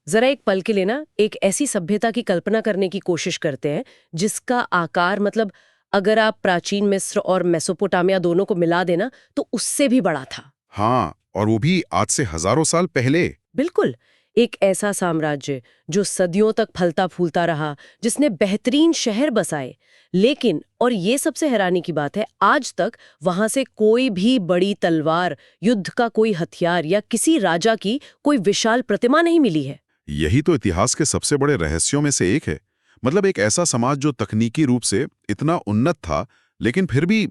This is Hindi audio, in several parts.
जरा एक पल के लिए ना एक ऐसी सभ्यता की कल्पना करने की कोशिश करते हैं जिसका आकार मतलब अगर आप प्राचीन मिस्र और मेसोपोटामिया दोनों को मिला देना तो उससे भी बड़ा था। हाँ, और वो भी आज से हजारों साल पहले। बिल्कुल। एक ऐसा साम्राज्य जो सदियों तक फलता फूलता रहा, जिसने बेहतरीन शहर बसाए, लेकिन और ये सबसे हैरानी की बात है, आज तक वहां से कोई भी बड़ी तलवार, युद्ध का कोई हथियार या किसी राजा की कोई विशाल प्रतिमा नहीं मिली है। यही तो इतिहास के सबसे बड़े रहस्यों में से एक है। मतलब एक ऐसा समाज जो तकनीकी रूप से इतना उन्नत था, लेकिन फिर भी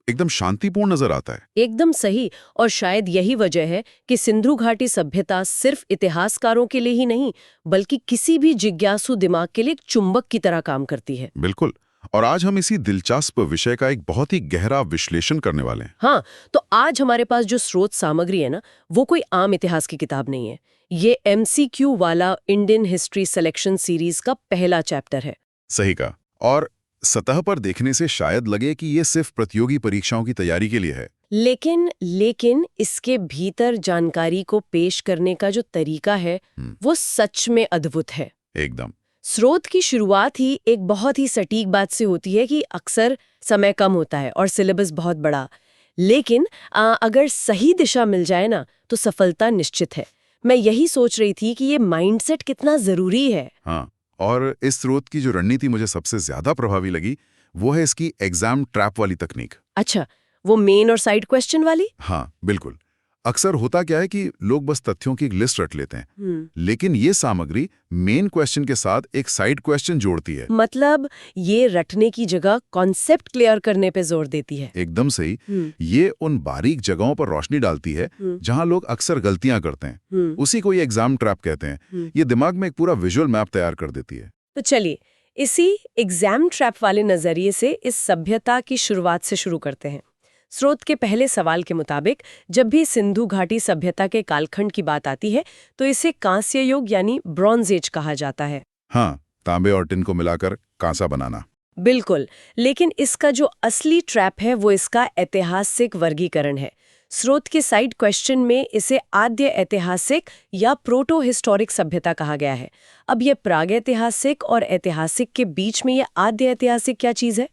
एकदम शांतिपूर्ण नजर आता है। एकदम सही। और शायद यही वजह है कि सिंधु घाटी सभ्यता सिर्फ इतिहासकारों के लिए ही नहीं, बल्कि किसी भी जिज्ञासु दिमाग के लिए एक चुंबक की तरह काम करती है। बिल्कुल। और आज हम इसी दिलचस्प विषय का एक बहुत ही गहरा विश्लेषण करने वाले हैं। हाँ, तो आज हमारे पास जो स्रोत सामग्री है ना, वो कोई आम इतिहास की किताब नहीं है। ये MCQ वाला इंडियन हिस्ट्री सिलेक्शन सीरीज का पहला चैप्टर है। सही कहा। और सतह पर देखने से शायद लगे कि ये सिर्फ प्रतियोगी परीक्षाओं की तैयारी के लिए है। लेकिन इसके भीतर जानकारी को पेश करने का जो तरीका है, वो सच में अद्भुत है। एकदम। स्रोत की शुरुआत ही एक बहुत ही सटीक बात से होती है कि अक्सर समय कम होता है और सिलेबस बहुत बड़ा। लेकिन अगर सही दिशा मिल जाए ना, तो सफलता निश्चित है। मैं यही सोच रही थी कि ये माइंडसेट कितना जरूरी है। हाँ, और इस स्रोत की जो रणनीति मुझे सबसे ज्यादा प्रभावी लगी, वो है इसकी एग्जाम ट्रैप वाली तकनीक। अच्छा, वो मेन और साइड क्वेश्चन वाली? हाँ, बिल्कुल। अक्सर होता क्या है कि लोग बस तथ्यों की एक लिस्ट रट लेते हैं, लेकिन ये सामग्री मेन क्वेश्चन के साथ एक साइड क्वेश्चन जोड़ती है। मतलब ये रटने की जगह कॉन्सेप्ट क्लियर करने पे जोर देती है। एकदम सही। ये उन बारीक जगहों पर रोशनी डालती है जहां लोग अक्सर गलतियां करते हैं। उसी को ये एग्जाम ट्रैप कहते हैं। ये दिमाग में एक पूरा विजुअल मैप तैयार कर देती है। तो चलिए इसी एग्जाम ट्रैप वाले नजरिए से इस सभ्यता की शुरुआत से शुरू करते हैं। स्रोत के पहले सवाल के मुताबिक जब भी सिंधु घाटी सभ्यता के कालखंड की बात आती है तो इसे कांस्य युग यानी ब्रॉन्ज एज कहा जाता है। हाँ, तांबे और टिन को मिलाकर कांसा बनाना। बिल्कुल। लेकिन इसका जो असली ट्रैप है वो इसका ऐतिहासिक वर्गीकरण है। स्रोत के साइड क्वेश्चन में इसे आद्य ऐतिहासिक या प्रोटो हिस्टोरिक सभ्यता कहा गया है। अब ये प्रागैतिहासिक और ऐतिहासिक के बीच में ये आद्य ऐतिहासिक क्या चीज है?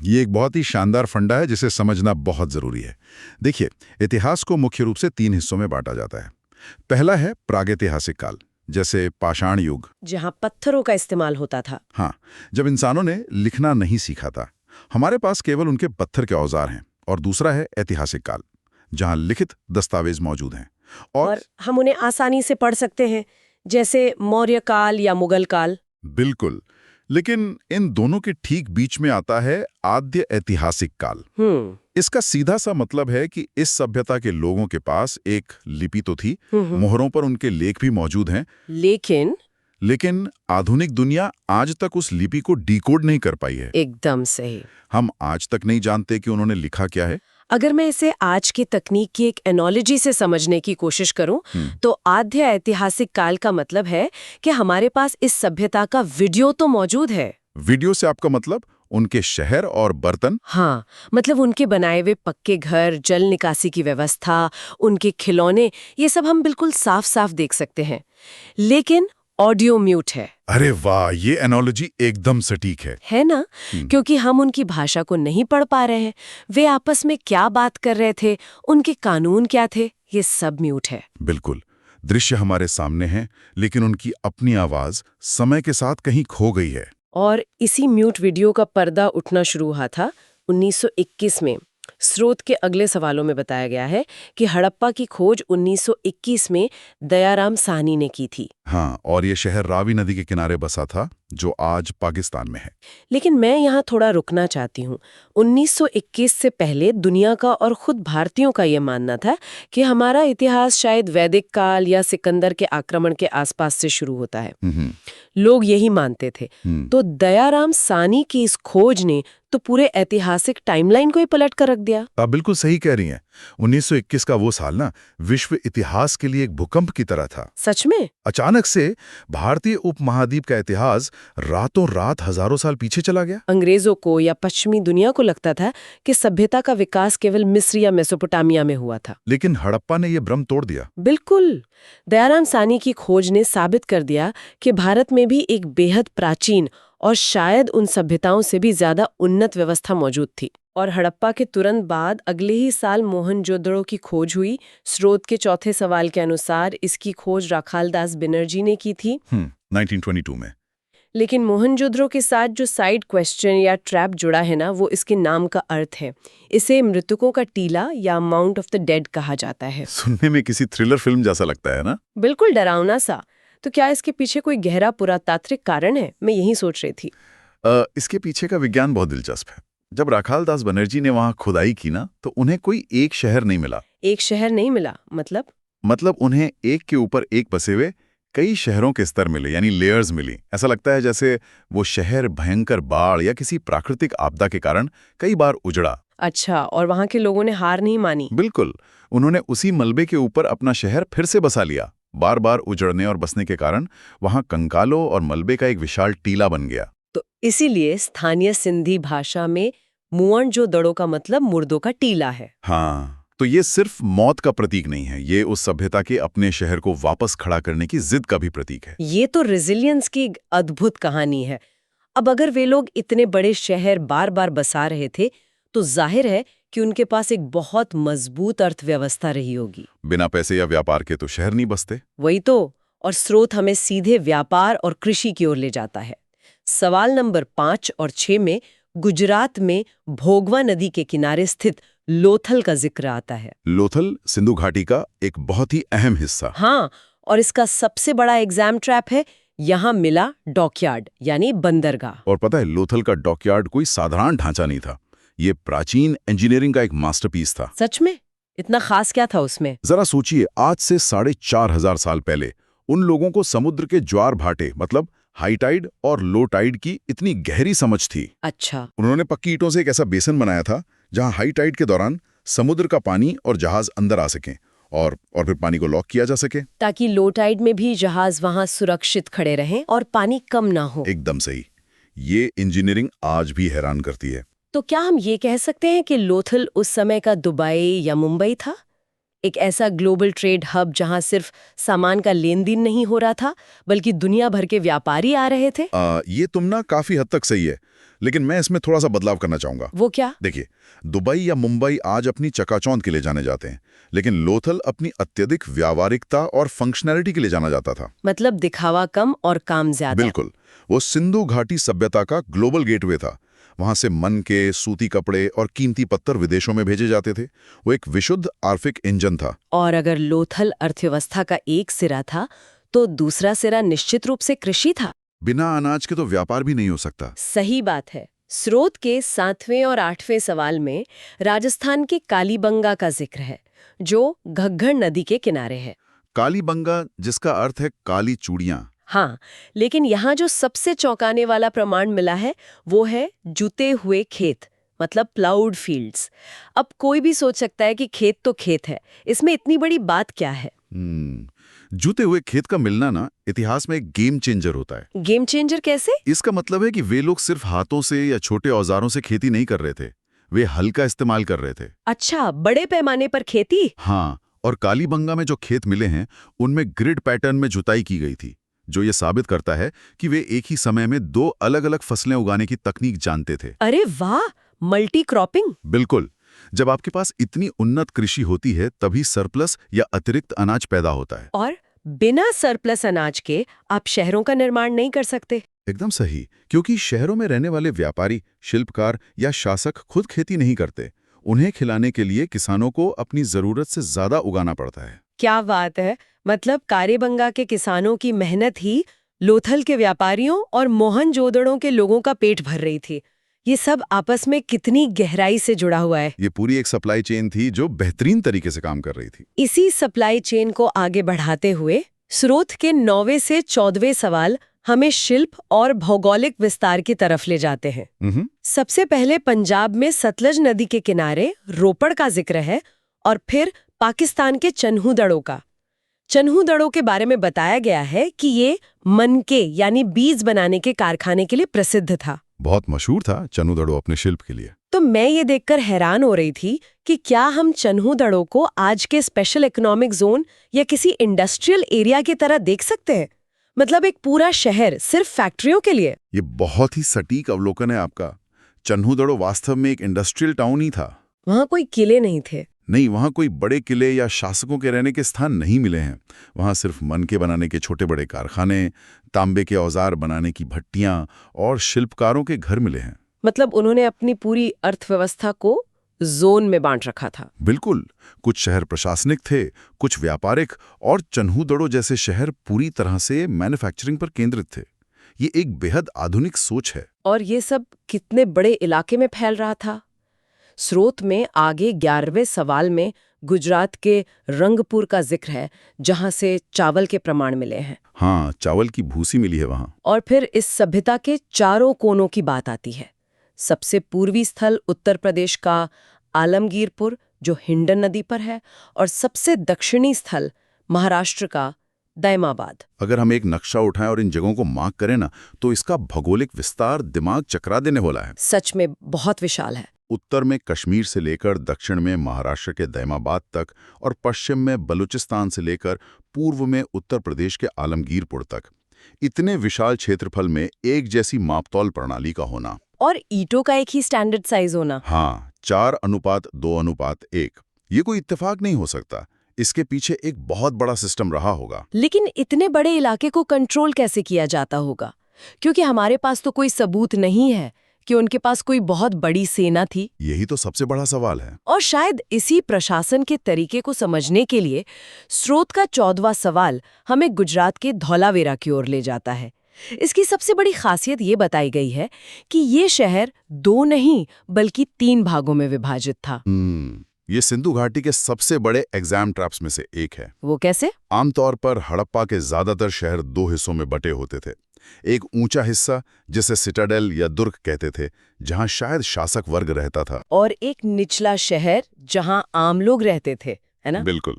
ये एक बहुत ही शानदार फंडा है जिसे समझना बहुत जरूरी है। देखिए, इतिहास को मुख्य रूप से 3 हिस्सों में बांटा जाता है। पहला है प्रागैतिहासिक काल, जैसे पाषाण युग, जहां पत्थरों का इस्तेमाल होता था। हाँ, जब इंसानों ने लिखना नहीं सीखा था, हमारे पास केवल उनके पत्थर के औजार हैं। और दूसरा है ऐतिहासिक काल, जहां लिखित दस्तावेज मौजूद हैं और हम उन्हें आसानी से पढ़ सकते हैं, जैसे मौर्य काल या मुगल काल। बिल्कुल। लेकिन इन दोनों के ठीक बीच में आता है आद्य ऐतिहासिक काल। इसका सीधा सा मतलब है कि इस सभ्यता के लोगों के पास एक लिपि तो थी, मोहरों पर उनके लेख भी मौजूद हैं, लेकिन आधुनिक दुनिया आज तक उस लिपि को डिकोड नहीं कर पाई है। एकदम सही। हम आज तक नहीं जानते कि उन्होंने लिखा क्या है। अगर मैं इसे आज की तकनीक की एक एनोलॉजी से समझने की कोशिश करूं, तो आद्य ऐतिहासिक काल का मतलब है कि हमारे पास इस सभ्यता का वीडियो तो मौजूद है। वीडियो से आपका मतलब उनके शहर और बर्तन? हाँ, मतलब उनके बनाए हुए पक्के घर, जल निकासी की व्यवस्था, उनके खिलौने, ये सब हम बिल्कुल साफ साफ देख सकते हैं। लेकिन ऑडियो म्यूट है। अरे वाह, ये एनोलॉजी एकदम सटीक है ना? क्योंकि हम उनकी भाषा को नहीं पढ़ पा रहे हैं। वे आपस में क्या बात कर रहे थे, उनके कानून क्या थे, ये सब म्यूट है। बिल्कुल। दृश्य हमारे सामने है, लेकिन उनकी अपनी आवाज समय के साथ कहीं खो गई है। और इसी म्यूट वीडियो का पर्दा उठना शुरू हुआ था 1921 में। स्रोत के अगले सवालों में बताया गया है कि हड़प्पा की खोज 1921 में दयाराम साहनी ने की थी। हाँ, और ये शहर रावी नदी के किनारे बसा था, जो आज पाकिस्तान में है। लेकिन मैं यहाँ थोड़ा रुकना चाहती हूँ। 1921 से पहले दुनिया का और खुद भारतीयों का ये मानना था कि हमारा इतिहास शायद वैदिक काल या सिकंदर के आक्रमण के आसपास से शुरू होता है। लोग यही मानते थे। तो दयाराम साहनी की इस खोज ने तो पूरे ऐतिहासिक टाइमलाइन को ही पलट कर रख दिया। आप बिल्कुल सही कह रही हैं। 1921 का वो साल ना विश्व इतिहास के लिए एक भूकंप की तरह था। सच में? अचानक से भारतीय उपमहाद्वीप का इतिहास रातों रात हजारों साल पीछे चला गया। अंग्रेजों को या पश्चिमी दुनिया को लगता था कि सभ्यता का विकास केवल मिस्र या मेसोपोटामिया में हुआ था। लेकिन हड़प्पा ने यह भ्रम तोड़ दिया। बिल्कुल। दयाराम सानी की खोज ने साबित कर दिया कि भारत में भी एक बेहद प्राचीन और शायद उन सभ्यताओं से भी ज्यादा उन्नत व्यवस्था मौजूद थी। और हड़प्पा के तुरंत बाद अगले ही साल मोहनजोदड़ो की खोज हुई। स्रोत के चौथे सवाल के अनुसार इसकी खोज राखालदास बनर्जी ने की थी 1922 में। लेकिन मोहनजोदड़ो के साथ जो साइड क्वेश्चन या ट्रैप जुड़ा है ना, वो इसके नाम का अर्थ है। इसे मृतकों का टीला या माउंट ऑफ द डेड कहा जाता है। सुनने में किसी थ्रिलर फिल्म जैसा लगता है ना? बिल्कुल डरावना सा। तो क्या इसके पीछे कोई गहरा पुरातात्विक कारण है? मैं यही सोच रही थी। इसके पीछे का विज्ञान बहुत दिलचस्प है। जब राखालदास बनर्जी ने वहां खुदाई की ना, तो उन्हें कोई एक शहर नहीं मिला। एक शहर नहीं मिला? मतलब उन्हें एक के ऊपर एक बसे हुए कई शहरों के स्तर मिले, यानी लेयर्स मिली। ऐसा लगता है जैसे वो शहर भयंकर बाढ़ या किसी प्राकृतिक आपदा के कारण कई बार उजड़ा। अच्छा, और वहां के लोगों ने हार नहीं मानी? बिल्कुल। उन्होंने उसी मलबे के ऊपर अपना शहर फिर से बसा लिया। बार बार उजड़ने और बसने के कारण वहां कंकालों और मलबे का एक विशाल टीला बन गया। तो इसीलिए स्थानीय सिंधी भाषा में मुअणजोदड़ो का मतलब मुर्दों का टीला है। हाँ, तो ये सिर्फ मौत का प्रतीक नहीं है, ये उस सभ्यता के अपने शहर को वापस खड़ा करने की जिद का भी प्रतीक है। ये तो रेजिलियंस की एक अद्भुत कहानी है। अब अगर वे लोग इतने बड़े शहर बार बार बसा रहे थे, तो जाहिर है कि उनके पास एक बहुत मजबूत अर्थव्यवस्था रही होगी। बिना पैसे या व्यापार के तो शहर नहीं बसते। वही तो। और स्रोत हमें सीधे व्यापार और कृषि की ओर ले जाता है। सवाल नंबर 5 और 6 में गुजरात में भोगवा नदी के किनारे स्थित लोथल का जिक्र आता है। लोथल सिंधु घाटी का एक बहुत ही अहम हिस्सा। हाँ, और इसका सबसे बड़ा एग्जाम ट्रैप है, यहाँ मिला डॉकयार्ड यानी बंदरगाह। और पता है, लोथल का डॉकयार्ड कोई साधारण ढांचा नहीं था। ये प्राचीन इंजीनियरिंग का एक मास्टरपीस था। सच में? इतना खास क्या था उसमें? जरा सोचिए, आज से 4,500 साल पहले उन लोगों को समुद्र के ज्वार भाटे, मतलब हाई टाइड और लो टाइड की इतनी गहरी समझ थी। अच्छा। उन्होंने पक्की ईंटों से एक ऐसा बेसन बनाया था जहां हाई टाइड के दौरान समुद्र का पानी और जहाज अंदर आ सकें और फिर पानी को लॉक किया जा सके, ताकि लो टाइड में भी जहाज वहां सुरक्षित खड़े रहें और पानी कम ना हो। एकदम सही। ये इंजीनियरिंग आज भी हैरान करती है। तो क्या हम ये कह सकते हैं कि लोथल उस समय का दुबई या मुंबई था? एक ऐसा ग्लोबल ट्रेड हब जहां सिर्फ सामान का लेन देन नहीं हो रहा था, बल्कि दुनिया भर के व्यापारी आ रहे थे। ये तुलना काफी हद तक सही है, लेकिन मैं इसमें थोड़ा सा बदलाव करना चाहूंगा। वो क्या? देखिए, दुबई या मुंबई आज अपनी चकाचौंध के लिए जाने जाते हैं, लेकिन लोथल अपनी अत्यधिक व्यावहारिकता और फंक्शनैलिटी के लिए जाना जाता था। मतलब दिखावा कम और काम ज्यादा। बिल्कुल। वो सिंधु घाटी सभ्यता का ग्लोबल गेटवे था। वहां से मन के सूती कपड़े और कीमती पत्थर विदेशों में भेजे जाते थे। वो एक विशुद्ध आर्थिक इंजन था। और अगर लोथल अर्थव्यवस्था का एक सिरा था, तो दूसरा सिरा निश्चित रूप से कृषि था। बिना अनाज के तो व्यापार भी नहीं हो सकता। सही बात है। स्रोत के 7वें और 8वें सवाल में राजस्थान के कालीबंगा का जिक्र है, जो घग्गर नदी के किनारे है। कालीबंगा, जिसका अर्थ है काली चूड़ियां। हाँ, लेकिन यहाँ जो सबसे चौंकाने वाला प्रमाण मिला है, वो है जुते हुए खेत, मतलब प्लाउड फील्ड्स। अब कोई भी सोच सकता है कि खेत तो खेत है, इसमें इतनी बड़ी बात क्या है? जुते हुए खेत का मिलना ना इतिहास में एक गेम चेंजर होता है। गेम चेंजर कैसे? इसका मतलब है कि वे लोग सिर्फ हाथों से या छोटे औजारों से खेती नहीं कर रहे थे, वे हल का इस्तेमाल कर रहे थे। अच्छा, बड़े पैमाने पर खेती? हाँ, और कालीबंगा में जो खेत मिले हैं, उनमें ग्रिड पैटर्न में जुताई की गई थी, जो ये साबित करता है कि वे एक ही समय में 2 अलग-अलग फसलें उगाने की तकनीक जानते थे। अरे वाह, मल्टी क्रॉपिंग। बिल्कुल। जब आपके पास इतनी उन्नत कृषि होती है, तभी सरप्लस या अतिरिक्त अनाज पैदा होता है। और बिना सरप्लस अनाज के आप शहरों का निर्माण नहीं कर सकते। एकदम सही, क्योंकि शहरों में रहने वाले व्यापारी, शिल्पकार या शासक खुद खेती नहीं करते। उन्हें खिलाने के लिए किसानों को अपनी जरूरत से ज्यादा उगाना पड़ता है। क्या बात है। मतलब कालीबंगा के किसानों की मेहनत ही लोथल के व्यापारियों और मोहनजोदड़ो के लोगों का पेट भर रही थी। ये सब आपस में कितनी गहराई से जुड़ा हुआ है। ये पूरी एक सप्लाई चेन थी जो बेहतरीन तरीके से काम कर रही थी। इसी सप्लाई चेन को आगे बढ़ाते हुए स्रोत के 9वें से 14वें सवाल हमें शिल्प और भौगोलिक विस्तार की तरफ ले जाते हैं। सबसे पहले पंजाब में सतलज नदी के किनारे रोपड़ का जिक्र है और फिर पाकिस्तान के चन्हू का। चन्हू के बारे में बताया गया है कि ये मनके यानी बीज बनाने के कारखाने के लिए प्रसिद्ध था। बहुत मशहूर था चन्हू अपने शिल्प के लिए। तो मैं ये देखकर हैरान हो रही थी कि क्या हम चन्हू को आज के स्पेशल इकोनॉमिक जोन या किसी इंडस्ट्रियल एरिया की तरह देख सकते हैं? मतलब एक पूरा शहर सिर्फ फैक्ट्रियों के लिए। ये बहुत ही सटीक अवलोकन है आपका। चन्हू वास्तव में एक इंडस्ट्रियल टाउन ही था। वहाँ कोई किले नहीं थे। नहीं, वहाँ कोई बड़े किले या शासकों के रहने के स्थान नहीं मिले हैं। वहाँ सिर्फ मनके बनाने के छोटे बड़े कारखाने, तांबे के औजार बनाने की भट्टियां और शिल्पकारों के घर मिले हैं। मतलब उन्होंने अपनी पूरी अर्थव्यवस्था को जोन में बांट रखा था। बिल्कुल। कुछ शहर प्रशासनिक थे, कुछ व्यापारिक, और चन्हू जैसे शहर पूरी तरह से मैन्युफैक्चरिंग पर केंद्रित थे। ये एक बेहद आधुनिक सोच है। और ये सब कितने बड़े इलाके में फैल रहा था। स्रोत में आगे 11वें सवाल में गुजरात के रंगपुर का जिक्र है, जहां से चावल के प्रमाण मिले हैं। हाँ, चावल की भूसी मिली है वहां। और फिर इस सभ्यता के चारों कोनों की बात आती है। सबसे पूर्वी स्थल उत्तर प्रदेश का आलमगीरपुर, जो हिंडन नदी पर है, और सबसे दक्षिणी स्थल महाराष्ट्र का दैमाबाद। अगर हम एक नक्शा उठाएं और इन जगहों को मार्क करें ना, तो इसका भौगोलिक विस्तार दिमाग चकरा देने वाला है। सच में बहुत विशाल है। उत्तर में कश्मीर से लेकर दक्षिण में महाराष्ट्र के दैमाबाद तक, और पश्चिम में बलूचिस्तान से लेकर पूर्व में उत्तर प्रदेश के आलमगीरपुर तक। इतने विशाल क्षेत्रफल में एक जैसी मापतौल प्रणाली का होना, और ईंटों का एक ही स्टैंडर्ड साइज होना। हाँ, 4:2:1। ये कोई इत्तेफाक नहीं हो सकता। इसके पीछे एक बहुत बड़ा सिस्टम रहा होगा। लेकिन इतने बड़े इलाके को कंट्रोल कैसे किया जाता होगा? क्योंकि हमारे पास तो कोई सबूत नहीं है कि उनके पास कोई बहुत बड़ी सेना थी। यही तो सबसे बड़ा सवाल है। और शायद इसी प्रशासन के तरीके को समझने के लिए स्रोत का 14वां सवाल हमें गुजरात के धौलावीरा की ओर ले जाता है। इसकी सबसे बड़ी खासियत ये बताई गई है कि ये शहर 2 नहीं बल्कि 3 भागों में विभाजित था। ये सिंधु घाटी के सबसे बड़े एग्जाम ट्रैप्स में से एक है। वो कैसे? आमतौर पर हड़प्पा के ज्यादातर शहर 2 हिस्सों में बटे होते थे। एक ऊंचा हिस्सा, जिसे सिटाडेल या दुर्ग कहते थे, जहां शायद शासक वर्ग रहता था, और एक निचला शहर जहां आम लोग रहते थे, है ना? बिल्कुल।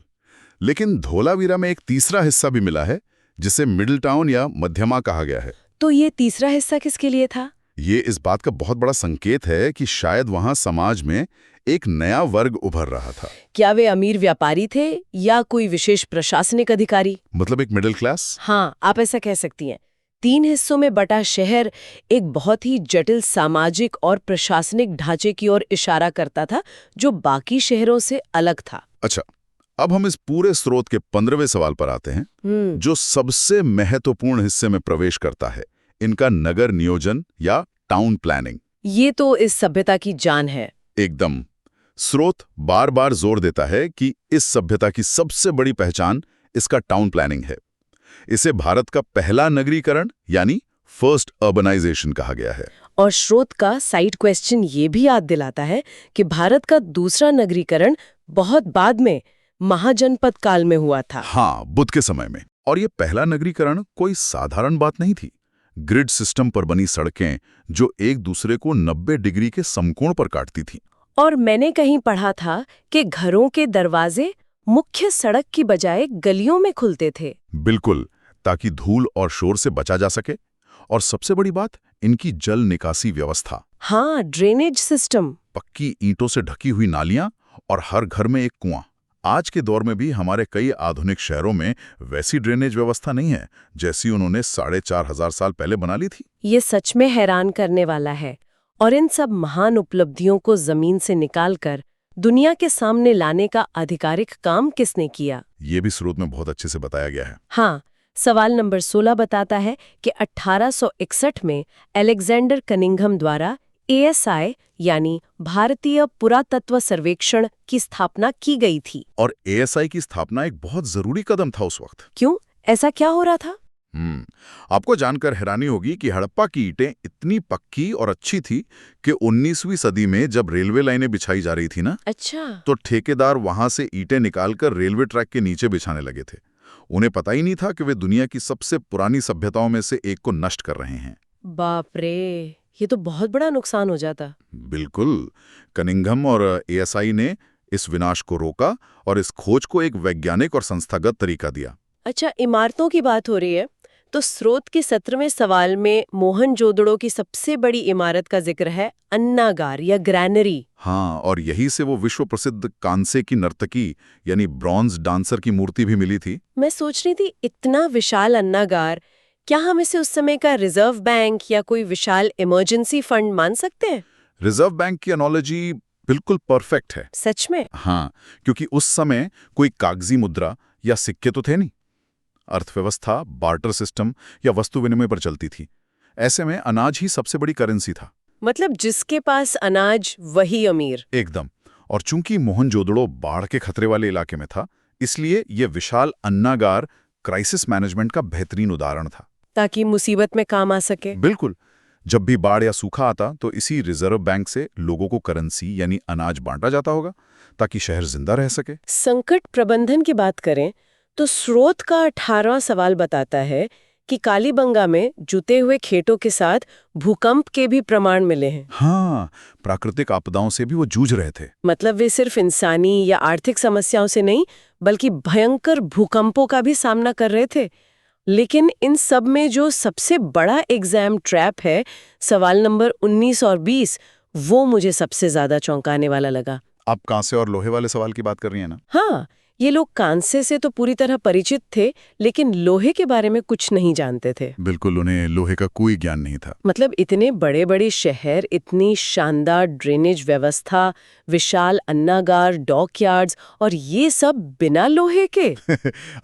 लेकिन धोलावीरा में एक तीसरा हिस्सा भी मिला है, जिसे मिडिल टाउन या मध्यमा कहा गया है। तो ये तीसरा हिस्सा किसके लिए था? ये इस बात का बहुत बड़ा संकेत है कि शायद वहां समाज में एक नया वर्ग उभर रहा था। क्या वे अमीर व्यापारी थे या कोई विशेष प्रशासनिक अधिकारी? मतलब एक मिडिल क्लास? हाँ, आप ऐसा कह सकती हैं। 3 हिस्सों में बटा शहर एक बहुत ही जटिल सामाजिक और प्रशासनिक ढांचे की ओर इशारा करता था, जो बाकी शहरों से अलग था। अच्छा, अब हम इस पूरे स्रोत के 15वें सवाल पर आते हैं, जो सबसे महत्वपूर्ण हिस्से में प्रवेश करता है, इनका नगर नियोजन या टाउन प्लानिंग। ये तो इस सभ्यता की जान है। एकदम। स्रोत बार बार जोर देता है कि इस सभ्यता की सबसे बड़ी पहचान इसका टाउन प्लानिंग है। इसे भारत का पहला नगरीकरण यानी फर्स्ट अर्बनाइजेशन कहा गया है। और स्रोत का साइड क्वेश्चन ये भी याद दिलाता है कि भारत का दूसरा नगरीकरण बहुत बाद में महाजनपद काल में हुआ था। हाँ, बुद्ध के समय में। और ये पहला नगरीकरण कोई साधारण बात नहीं थी। ग्रिड सिस्टम पर बनी सड़कें जो एक दूसरे को 90 डिग्री के समकोण पर काटती थीं। और मैंने कहीं पढ़ा था कि घरों के दरवाजे मुख्य सड़क की बजाय गलियों में खुलते थे। बिल्कुल, ताकि धूल और शोर से बचा जा सके। और सबसे बड़ी बात, इनकी जल निकासी व्यवस्था। हाँ, ड्रेनेज सिस्टम। पक्की ईंटों से ढकी हुई नालियां और हर घर में एक कुआं। आज के दौर में भी हमारे कई आधुनिक शहरों में वैसी ड्रेनेज व्यवस्था नहीं है जैसी उन्होंने 4500 साल पहले बना ली थी। ये सच में हैरान करने वाला है। और इन सब महान उपलब्धियों को जमीन से निकालकर दुनिया के सामने लाने का आधिकारिक काम किसने किया? ये भी स्रोत में बहुत अच्छे से बताया गया है। हाँ, सवाल नंबर 16 बताता है कि 1861 में अलेक्जेंडर कनिंघम द्वारा ASI यानी भारतीय पुरातत्व सर्वेक्षण की स्थापना की गई थी। और ASI की स्थापना एक बहुत जरूरी कदम था उस वक्त। क्यों? ऐसा क्या हो रहा था? आपको जानकर हैरानी होगी कि हड़प्पा की ईंटें इतनी पक्की और अच्छी थी कि 19वीं सदी में जब रेलवे लाइनें बिछाई जा रही थी ना, अच्छा, तो ठेकेदार वहां से ईंटें निकालकर रेलवे ट्रैक के नीचे बिछाने लगे थे। उन्हें पता ही नहीं था कि वे दुनिया की सबसे पुरानी सभ्यताओं में से एक को नष्ट कर रहे हैं। बाप रे, ये तो बहुत बड़ा नुकसान हो जाता। बिल्कुल। कनिंघम और एएसआई ने इस विनाश को रोका और इस खोज को एक वैज्ञानिक और संस्थागत तरीका दिया। अच्छा, इमारतों की बात हो रही है, तो स्रोत के 17वें सवाल में मोहनजोदड़ो की सबसे बड़ी इमारत का जिक्र है अन्नागार या ग्रैनरी। हाँ, और यही से वो विश्व प्रसिद्ध कांसे की नर्तकी यानी ब्रॉन्ज डांसर की मूर्ति भी मिली थी। मैं सोच रही थी, इतना विशाल अन्नागार, क्या हम इसे उस समय का रिजर्व बैंक या कोई विशाल इमरजेंसी फंड मान सकते हैं? रिजर्व बैंक की एनोलॉजी बिल्कुल परफेक्ट है। सच में? हाँ, क्योंकि उस समय कोई कागजी मुद्रा या सिक्के तो थे नहीं। अर्थव्यवस्था बार्टर सिस्टम या वस्तु विनिमय पर चलती थी। ऐसे में अनाज ही सबसे बड़ी करेंसी था। मतलब जिसके पास अनाज वही अमीर। एकदम। और चूंकि मोहनजोदड़ो बाढ़ के खतरे वाले इलाके में था, इसलिए यह विशाल अन्नागार क्राइसिस मैनेजमेंट का बेहतरीन उदाहरण था। ताकि मुसीबत में काम आ सके। बिल्कुल। जब भी बाढ़ या सूखा आता तो इसी रिजर्व बैंक से लोगों को करेंसी यानी अनाज बांटा जाता होगा, ताकि शहर जिंदा रह सके। संकट प्रबंधन की बात करें तो स्रोत का 18वां सवाल बताता है कि कालीबंगा में जुते हुए खेतों के साथ भूकंप के भी प्रमाण मिले हैं। हाँ, प्राकृतिक आपदाओं से भी वो जूझ रहे थे। मतलब वे सिर्फ इंसानी या आर्थिक समस्याओं से नहीं, बल्कि भयंकर भूकंपों का भी सामना कर रहे थे। लेकिन इन सब में जो सबसे बड़ा एग्जाम ट्रैप है, सवाल नंबर 19 और 20, वो मुझे सबसे ज्यादा चौंकाने वाला लगा। आप कांसे और लोहे वाले सवाल की बात कर रही हैं ना? हाँ, ये लोग कांसे से तो पूरी तरह परिचित थे, लेकिन लोहे के बारे में कुछ नहीं जानते थे। बिल्कुल, उन्हें लोहे का कोई ज्ञान नहीं था। मतलब इतने बड़े बड़े शहर, इतनी शानदार ड्रेनेज व्यवस्था, विशाल अन्नागार, डॉकयार्ड्स, और ये सब बिना लोहे के।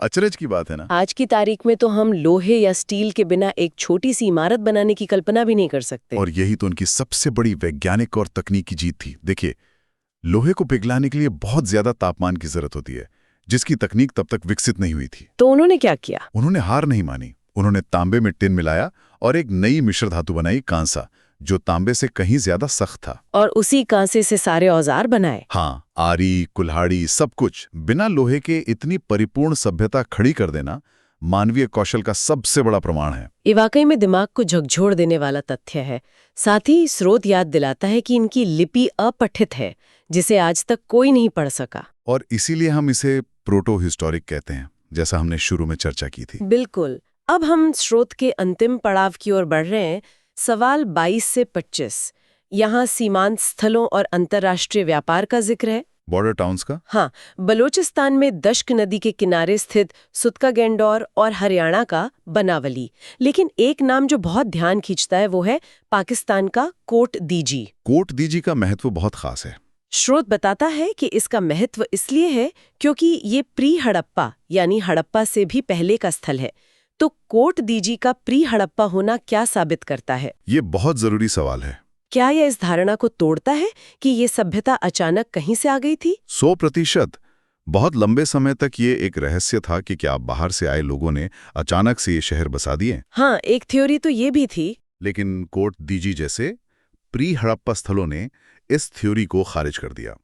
अचरज की बात है ना? आज की तारीख में तो हम लोहे या स्टील के बिना एक छोटी सी इमारत बनाने की कल्पना भी नहीं कर सकते। और यही तो उनकी सबसे बड़ी वैज्ञानिक और तकनीकी जीत थी। देखिए, लोहे को पिघलाने के लिए बहुत ज्यादा तापमान की जरूरत होती है, जिसकी तकनीक तब तक विकसित नहीं हुई थी। तो उन्होंने क्या किया? उन्होंने हार नहीं मानी। उन्होंने तांबे में टिन मिलाया और एक नई मिश्र धातु बनाई, कांसा, जो तांबे से कहीं ज्यादा सख्त था। और उसी कांसे से सारे औजार बनाए। हाँ, आरी, कुल्हाड़ी, सब कुछ। बिना लोहे के इतनी परिपूर्ण सभ्यता खड़ी कर देना मानवीय कौशल का सबसे बड़ा प्रमाण है। ये वाकई में दिमाग को झकझोर देने वाला तथ्य है। साथ ही स्रोत याद दिलाता है कि इनकी लिपि अपठित है, जिसे आज तक कोई नहीं पढ़ सका। और इसीलिए हम इसे प्रोटो हिस्टोरिक कहते हैं, जैसा हमने शुरू में चर्चा की थी। बिल्कुल। अब हम स्रोत के अंतिम पड़ाव की ओर बढ़ रहे हैं। सवाल 22 से 25। यहाँ सीमांत स्थलों और अंतर्राष्ट्रीय व्यापार का जिक्र है। बॉर्डर टाउन्स का? हाँ, बलूचिस्तान में दश्क नदी के किनारे स्थित सुतका-गेंडौर और हरियाणा का बनावली। लेकिन एक नाम जो बहुत ध्यान खींचता है वो है पाकिस्तान का कोट दीजी। कोट दीजी का महत्व बहुत खास है। स्रोत बताता है कि इसका महत्व इसलिए है क्योंकि ये प्री हड़प्पा यानी हड़प्पा से भी पहले का स्थल है। तो कोट दीजी का प्री हड़प्पा होना क्या साबित करता है? ये बहुत जरूरी सवाल है। क्या यह इस धारणा को तोड़ता है कि ये सभ्यता अचानक कहीं से आ गई थी? 100%। बहुत लंबे समय तक ये एक रहस्य था कि क्या बाहर से आए लोगों ने अचानक से ये शहर बसा दिए। हाँ, एक थ्योरी तो ये भी थी। लेकिन कोट दीजी जैसे प्री हड़प्पा स्थलों ने इस थ्योरी को खारिज कर दिया।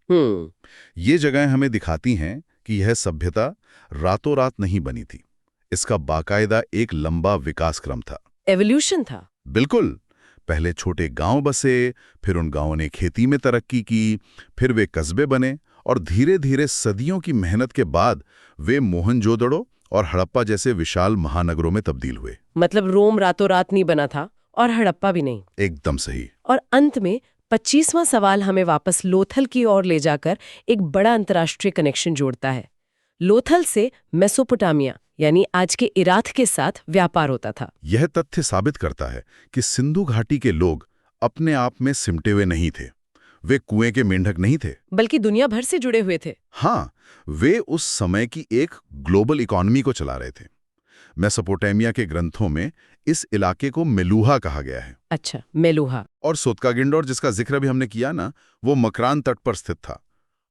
ये जगहें हमें दिखाती हैं कि यह सभ्यता रातों रात नहीं बनी थी। इसका बाकायदा एक लंबा विकास क्रम था। एवोल्यूशन था। बिल्कुल। पहले छोटे गांव बसे, फिर उन गांवों ने खेती में तरक्की की, फिर वे कस्बे बने और धीरे धीरे सदियों की मेहनत के बाद वे मोहनजोदड़ो और हड़प्पा जैसे विशाल महानगरों में तब्दील हुए। मतलब रोम रातों रात नहीं बना था और हड़प्पा भी नहीं। एकदम सही। और अंत में 25वां सवाल हमें वापस लोथल की ओर ले जाकर एक बड़ा अंतर्राष्ट्रीय कनेक्शन जोड़ता है। लोथल से मेसोपोटामिया यानी आज के इराक के साथ व्यापार होता था। यह तथ्य साबित करता है कि सिंधु घाटी के लोग अपने आप में सिमटे हुए नहीं थे। वे कुएं के मेंढक नहीं थे, बल्कि दुनिया भर से जुड़े हुए थे। हाँ, वे उस समय की एक ग्लोबल इकोनॉमी को चला रहे थे। मेसोपोटामिया के ग्रंथों में इस इलाके को मेलुहा कहा गया है। अच्छा, मेलुहा। और सुतका-गिंडौर जिसका जिक्र भी हमने किया ना, वो मकरान तट पर स्थित था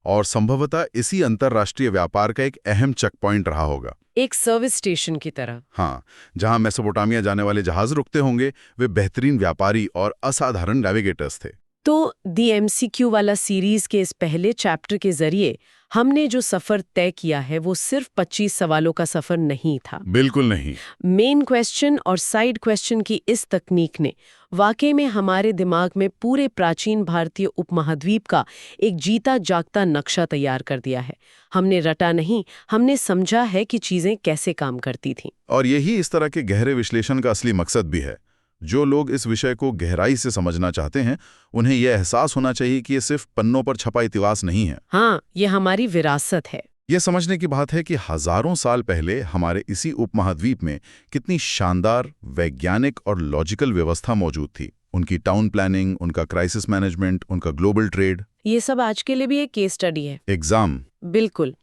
और संभवतः इसी अंतरराष्ट्रीय व्यापार का एक अहम चेक पॉइंट रहा होगा। एक सर्विस स्टेशन की तरह। हाँ, जहां मेसोपोटामिया जाने वाले जहाज रुकते होंगे। वे बेहतरीन व्यापारी और असाधारण नेविगेटर्स थे। तो दी MCQ वाला सीरीज के इस पहले चैप्टर के जरिए हमने जो सफर तय किया है वो सिर्फ 25 सवालों का सफर नहीं था। बिल्कुल नहीं। मेन क्वेश्चन और साइड क्वेश्चन की इस तकनीक ने वाकई में हमारे दिमाग में पूरे प्राचीन भारतीय उपमहाद्वीप का एक जीता जागता नक्शा तैयार कर दिया है। हमने रटा नहीं, हमने समझा है कि चीजें कैसे काम करती थीं। और यही इस तरह के गहरे विश्लेषण का असली मकसद भी है। जो लोग इस विषय को गहराई से समझना चाहते हैं, उन्हें यह एहसास होना चाहिए कि ये सिर्फ पन्नों पर छपा इतिहास नहीं है। हाँ, ये हमारी विरासत है। यह समझने की बात है कि हजारों साल पहले हमारे इसी उपमहाद्वीप में कितनी शानदार वैज्ञानिक और लॉजिकल व्यवस्था मौजूद थी। उनकी टाउन प्लानिंग, उनका क्राइसिस मैनेजमेंट, उनका ग्लोबल ट्रेड, ये सब आज के लिए भी एक केस स्टडी है। एग्जाम। बिल्कुल।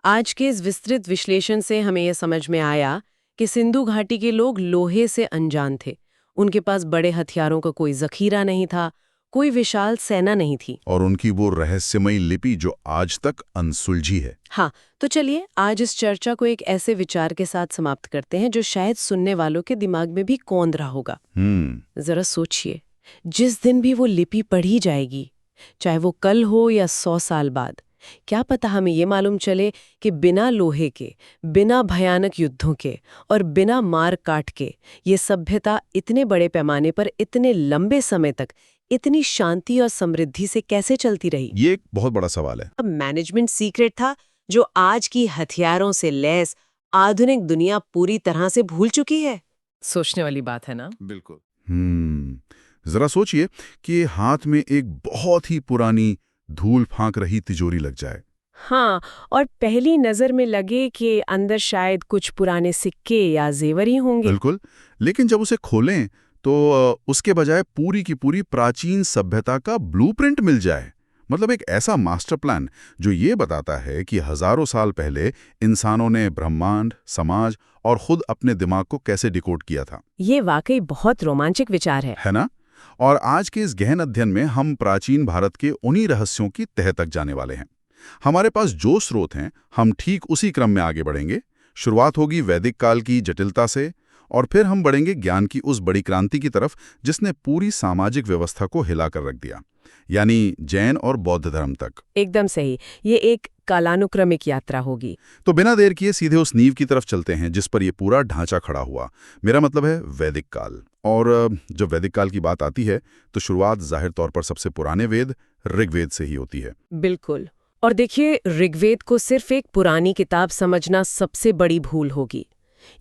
आज के इस विस्तृत विश्लेषण से हमें यह समझ में आया कि सिंधु घाटी के लोग लोहे से अनजान थे। उनके पास बड़े हथियारों का कोई जखीरा नहीं था, कोई विशाल सेना नहीं थी। और उनकी वो रहस्यमयी लिपि जो आज तक अनसुलझी है। हाँ, तो चलिए आज इस चर्चा को एक ऐसे विचार के साथ समाप्त करते हैं जो शायद सुनने वालों के दिमाग में भी कौंध रहा होगा। जरा सोचिए, जिस दिन भी वो लिपि पढ़ी जाएगी, चाहे वो कल हो या 100 साल बाद, क्या पता हमें ये मालूम चले कि बिना लोहे के, बिना भयानक युद्धों के और बिना मार काट के ये सभ्यता इतने बड़े पैमाने पर इतने लंबे समय तक इतनी शांति और समृद्धि से कैसे चलती रही। ये एक बहुत बड़ा सवाल है। अब मैनेजमेंट सीक्रेट था जो आज की हथियारों से लैस आधुनिक दुनिया पूरी तरह से भूल चुकी है। सोचने वाली बात है ना। बिल्कुल। जरा सोचिए कि हाथ में एक बहुत ही पुरानी धूल फांक रही तिजोरी लग जाए। हाँ, और पहली नजर में लगे कि अंदर शायद कुछ पुराने सिक्के या जेवर ही होंगे। बिल्कुल। लेकिन जब उसे खोलें तो उसके बजाय पूरी की पूरी प्राचीन सभ्यता का ब्लूप्रिंट मिल जाए। मतलब एक ऐसा मास्टर प्लान जो ये बताता है कि हजारों साल पहले इंसानों ने ब्रह्मांड, समाज और खुद अपने दिमाग को कैसे डिकोड किया था। ये वाकई बहुत रोमांचक विचार है ना? और आज के इस गहन अध्ययन में हम प्राचीन भारत के उन्हीं रहस्यों की तह तक जाने वाले हैं। हमारे पास जो स्रोत हैं, हम ठीक उसी क्रम में आगे बढ़ेंगे। शुरुआत होगी वैदिक काल की जटिलता से, और फिर हम बढ़ेंगे ज्ञान की उस बड़ी क्रांति की तरफ जिसने पूरी सामाजिक व्यवस्था को हिलाकर रख दिया, यानी जैन और बौद्ध धर्म तक। एकदम सही। ये एक कालानुक्रमिक यात्रा होगी। तो बिना देर किए सीधे उस नींव की तरफ चलते हैं जिस पर यह पूरा ढांचा खड़ा हुआ। मेरा मतलब है वैदिक काल। और जब वैदिक काल की बात आती है तो शुरुआत जाहिर तौर पर सबसे पुराने वेद ऋग्वेद से ही होती है। बिल्कुल। और देखिए, ऋग्वेद को सिर्फ एक पुरानी किताब समझना सबसे बड़ी भूल होगी।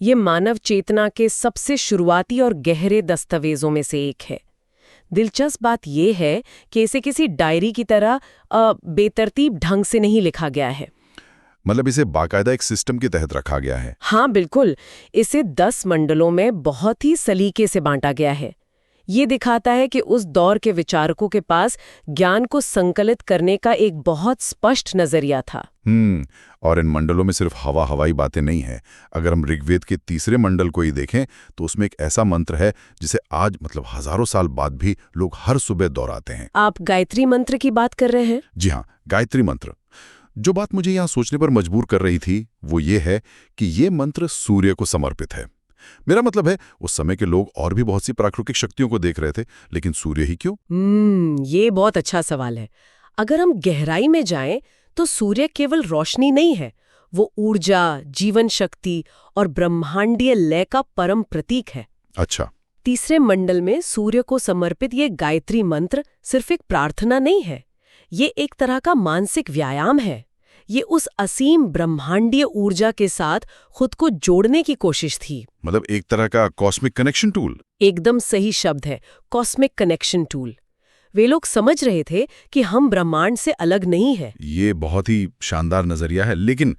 ये मानव चेतना के सबसे शुरुआती और गहरे दस्तावेजों में से एक है। दिलचस्प बात यह है कि इसे किसी डायरी की तरह बेतरतीब ढंग से नहीं लिखा गया है। मतलब इसे बाकायदा एक सिस्टम के तहत रखा गया है। हाँ बिल्कुल, इसे 10 मंडलों में बहुत ही सलीके से बांटा गया है। ये दिखाता है कि उस दौर के विचारकों के पास ज्ञान को संकलित करने का एक बहुत स्पष्ट नजरिया था। और इन मंडलों में सिर्फ हवाई बातें नहीं है। अगर हम ऋग्वेद के तीसरे मंडल को ही देखें तो उसमें एक ऐसा मंत्र है जिसे आज मतलब हजारों साल बाद भी लोग हर सुबह दोहराते हैं। आप गायत्री मंत्र की बात कर रहे हैं? जी हाँ, गायत्री मंत्र। जो बात मुझे यहाँ सोचने पर मजबूर कर रही थी वो ये है कि ये मंत्र सूर्य को समर्पित है। मेरा मतलब है उस समय के लोग और भी बहुत सी प्राकृतिक शक्तियों को देख रहे थे, लेकिन सूर्य ही क्यों? ये बहुत अच्छा सवाल है। अगर हम गहराई में जाएं तो सूर्य केवल रोशनी नहीं है, वो ऊर्जा, जीवन शक्ति और ब्रह्मांडीय लय का परम प्रतीक है। अच्छा। तीसरे मंडल में सूर्य को समर्पित ये गायत्री मंत्र सिर्फ एक प्रार्थना नहीं है, ये एक तरह का मानसिक व्यायाम है। ये उस असीम ब्रह्मांडीय ऊर्जा के साथ खुद को जोड़ने की कोशिश थी। मतलब एक तरह का कॉस्मिक कनेक्शन टूल। एकदम सही शब्द है, कॉस्मिक कनेक्शन टूल। वे लोग समझ रहे थे कि हम ब्रह्मांड से अलग नहीं है। ये बहुत ही शानदार नजरिया है, लेकिन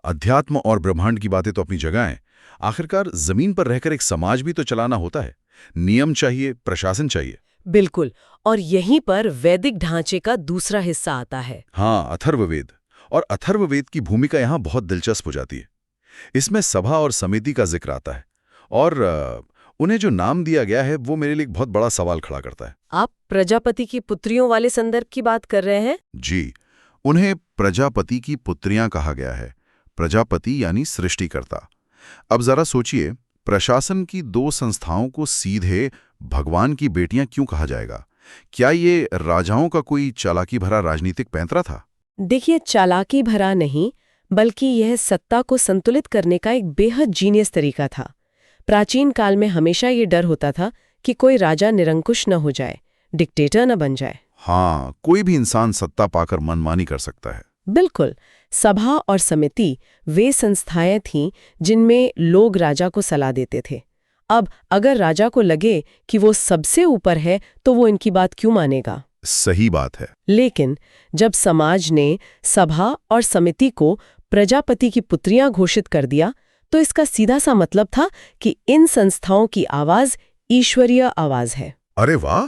अध्यात्म और ब्रह्मांड की बातें तो अपनी जगह हैं। आखिरकार जमीन पर रहकर एक समाज भी तो चलाना होता है। नियम चाहिए, प्रशासन चाहिए। बिल्कुल। और यहीं पर वैदिक ढांचे का दूसरा हिस्सा आता है। हाँ, अथर्ववेद। और अथर्ववेद की भूमिका यहाँ बहुत दिलचस्प हो जाती है। इसमें सभा और समिति का जिक्र आता है, और उन्हें जो नाम दिया गया है वो मेरे लिए एक बहुत बड़ा सवाल खड़ा करता है। आप प्रजापति की पुत्रियों वाले संदर्भ की बात कर रहे हैं? जी, उन्हें प्रजापति की पुत्रियां कहा गया है। प्रजापति यानी सृष्टिकर्ता। अब जरा सोचिए, प्रशासन की 2 संस्थाओं को सीधे भगवान की बेटियां क्यों कहा जाएगा? क्या ये राजाओं का कोई चालाकी भरा राजनीतिक पैंतरा था? देखिए, चालाकी भरा नहीं, बल्कि यह सत्ता को संतुलित करने का एक बेहद जीनियस तरीका था। प्राचीन काल में हमेशा ये डर होता था कि कोई राजा निरंकुश न हो जाए, डिक्टेटर न बन जाए। हाँ, कोई भी इंसान सत्ता पाकर मनमानी कर सकता है। बिल्कुल। सभा और समिति वे संस्थाएं थीं जिनमें लोग राजा को सलाह देते थे। अब अगर राजा को लगे कि वो सबसे ऊपर है तो वो इनकी बात क्यों मानेगा? सही बात है। लेकिन जब समाज ने सभा और समिति को प्रजापति की पुत्रियां घोषित कर दिया, तो इसका सीधा सा मतलब था कि इन संस्थाओं की आवाज ईश्वरीय आवाज है। अरे वाह!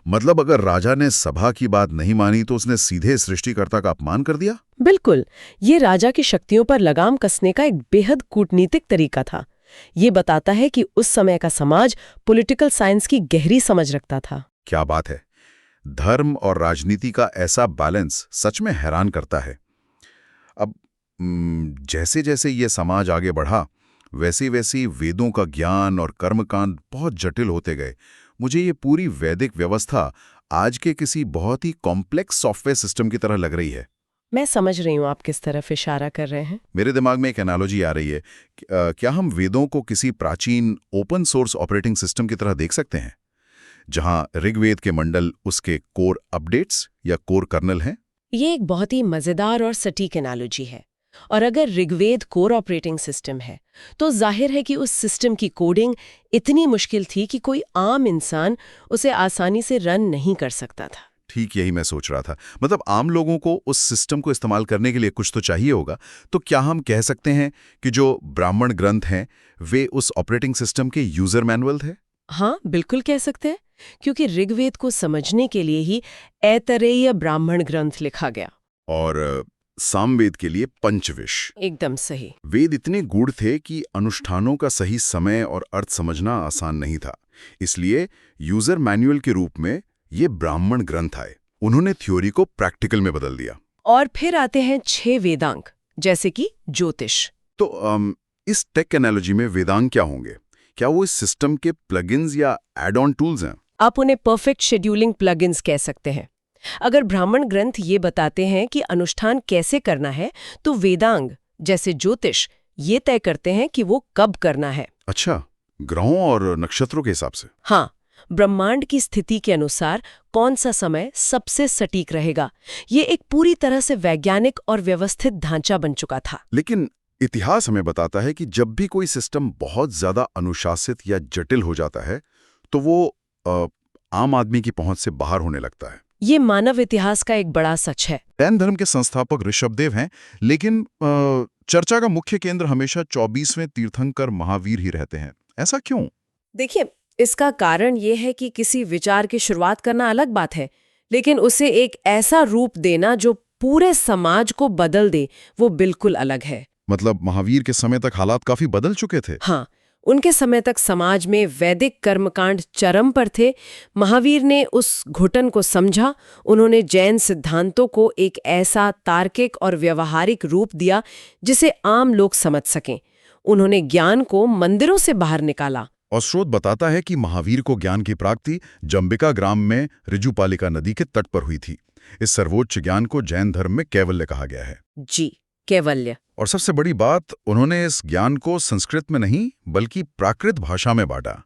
मतलब अगर राजा ने सभा की बात नहीं मानी तो उसने सीधे सृष्टिकर्ता का अपमान कर दिया? बिल्कुल। ये राजा की शक्तियों पर लगाम कसने का एक बेहद कूटनीतिक तरीका था। ये बताता है कि उस समय का समाज पॉलिटिकल साइंस की गहरी समझ रखता था। क्या बात है! धर्म और राजनीति का ऐसा बैलेंस सच में हैरान करता है। अब जैसे जैसे ये समाज आगे बढ़ा, वैसे वैसे वेदों का ज्ञान और कर्मकांड बहुत जटिल होते गए। मुझे ये पूरी वैदिक व्यवस्था आज के किसी बहुत ही कॉम्प्लेक्स सॉफ्टवेयर सिस्टम की तरह लग रही है। मैं समझ रही हूँ आप किस तरफ इशारा कर रहे हैं। मेरे दिमाग में एक एनालॉजी आ रही है क्या हम वेदों को किसी प्राचीन ओपन सोर्स ऑपरेटिंग सिस्टम की तरह देख सकते हैं, जहां ऋग्वेद के मंडल उसके कोर अपडेट्स या कोर कर्नल हैं? ये एक बहुत ही मजेदार और सटीक एनालॉजी है। और अगर ऋग्वेद कोर ऑपरेटिंग सिस्टम है, तो जाहिर है कि उस सिस्टम की कोडिंग इतनी मुश्किल थी कि कोई आम इंसान उसे आसानी से रन नहीं कर सकता था। ठीक यही मैं सोच रहा था। मतलब आम लोगों को उस सिस्टम को इस्तेमाल करने के लिए कुछ तो चाहिए होगा। तो क्या हम कह सकते हैं कि जो ब्राह्मण ग्रंथ हैं वे उस ऑपरेटिंग सिस्टम के यूजर मैनुअल थे? हाँ, बिल्कुल कह सकते हैं, क्योंकि ऋग्वेद को समझने के लिए ही ऐतरेय ब्राह्मण ग्रंथ लिखा गया। और सामवेद के लिए पंचविश। एकदम सही। वेद इतने गूढ़ थे कि अनुष्ठानों का सही समय और अर्थ समझना आसान नहीं था। इसलिए यूजर मैनुअल के रूप में ये ब्राह्मण ग्रंथ आए। उन्होंने थ्योरी को प्रैक्टिकल में बदल दिया। और फिर आते हैं 6 वेदांग, जैसे कि ज्योतिष। तो इस टेक एनालॉजी में वेदांग क्या होंगे? क्या वो इस सिस्टम के प्लगइन्स या एड ऑन टूल्स हैं? आप उन्हें परफेक्ट शेड्यूलिंग प्लगइन्स कह सकते हैं। अगर ब्राह्मण ग्रंथ ये बताते हैं कि अनुष्ठान कैसे करना है, तो वेदांग जैसे ज्योतिष ये तय करते हैं कि वो कब करना है। अच्छा, ग्रहों और नक्षत्रों के हिसाब से? हाँ, ब्रह्मांड की स्थिति के अनुसार कौन सा समय सबसे सटीक रहेगा। ये एक पूरी तरह से वैज्ञानिक और व्यवस्थित ढांचा बन चुका था। लेकिन इतिहास हमें बताता है कि जब भी कोई सिस्टम बहुत ज्यादा अनुशासित या जटिल हो जाता है, तो वो आम आदमी की पहुंच से बाहर होने लगता है। ये मानव इतिहास का एक बड़ा सच है। जैन धर्म के संस्थापक ऋषभदेव हैं, लेकिन चर्चा का मुख्य केंद्र हमेशा 24वें तीर्थंकर महावीर ही रहते हैं। ऐसा क्यों? देखिए, इसका कारण ये है कि किसी विचार की शुरुआत करना अलग बात है, लेकिन उसे एक ऐसा रूप देना जो पूरे समाज को बदल दे, वो बिल्कुल अलग है। मतलब महावीर के समय तक हालात काफी बदल चुके थे। हाँ, उनके समय तक समाज में वैदिक कर्मकांड चरम पर थे। महावीर ने उस घुटन को समझा। उन्होंने जैन सिद्धांतों को एक ऐसा तार्किक और व्यवहारिक रूप दिया जिसे आम लोग समझ सकें। उन्होंने ज्ञान को मंदिरों से बाहर निकाला। और स्रोत बताता है कि महावीर को ज्ञान की प्राप्ति जंबिका ग्राम में ऋजुपालिका नदी के तट पर हुई थी। इस सर्वोच्च ज्ञान को जैन धर्म में कैवल्य कहा गया है। जी, कैवल्य। और सबसे बड़ी बात, उन्होंने इस ज्ञान को संस्कृत में नहीं बल्कि प्राकृत भाषा में बांटा।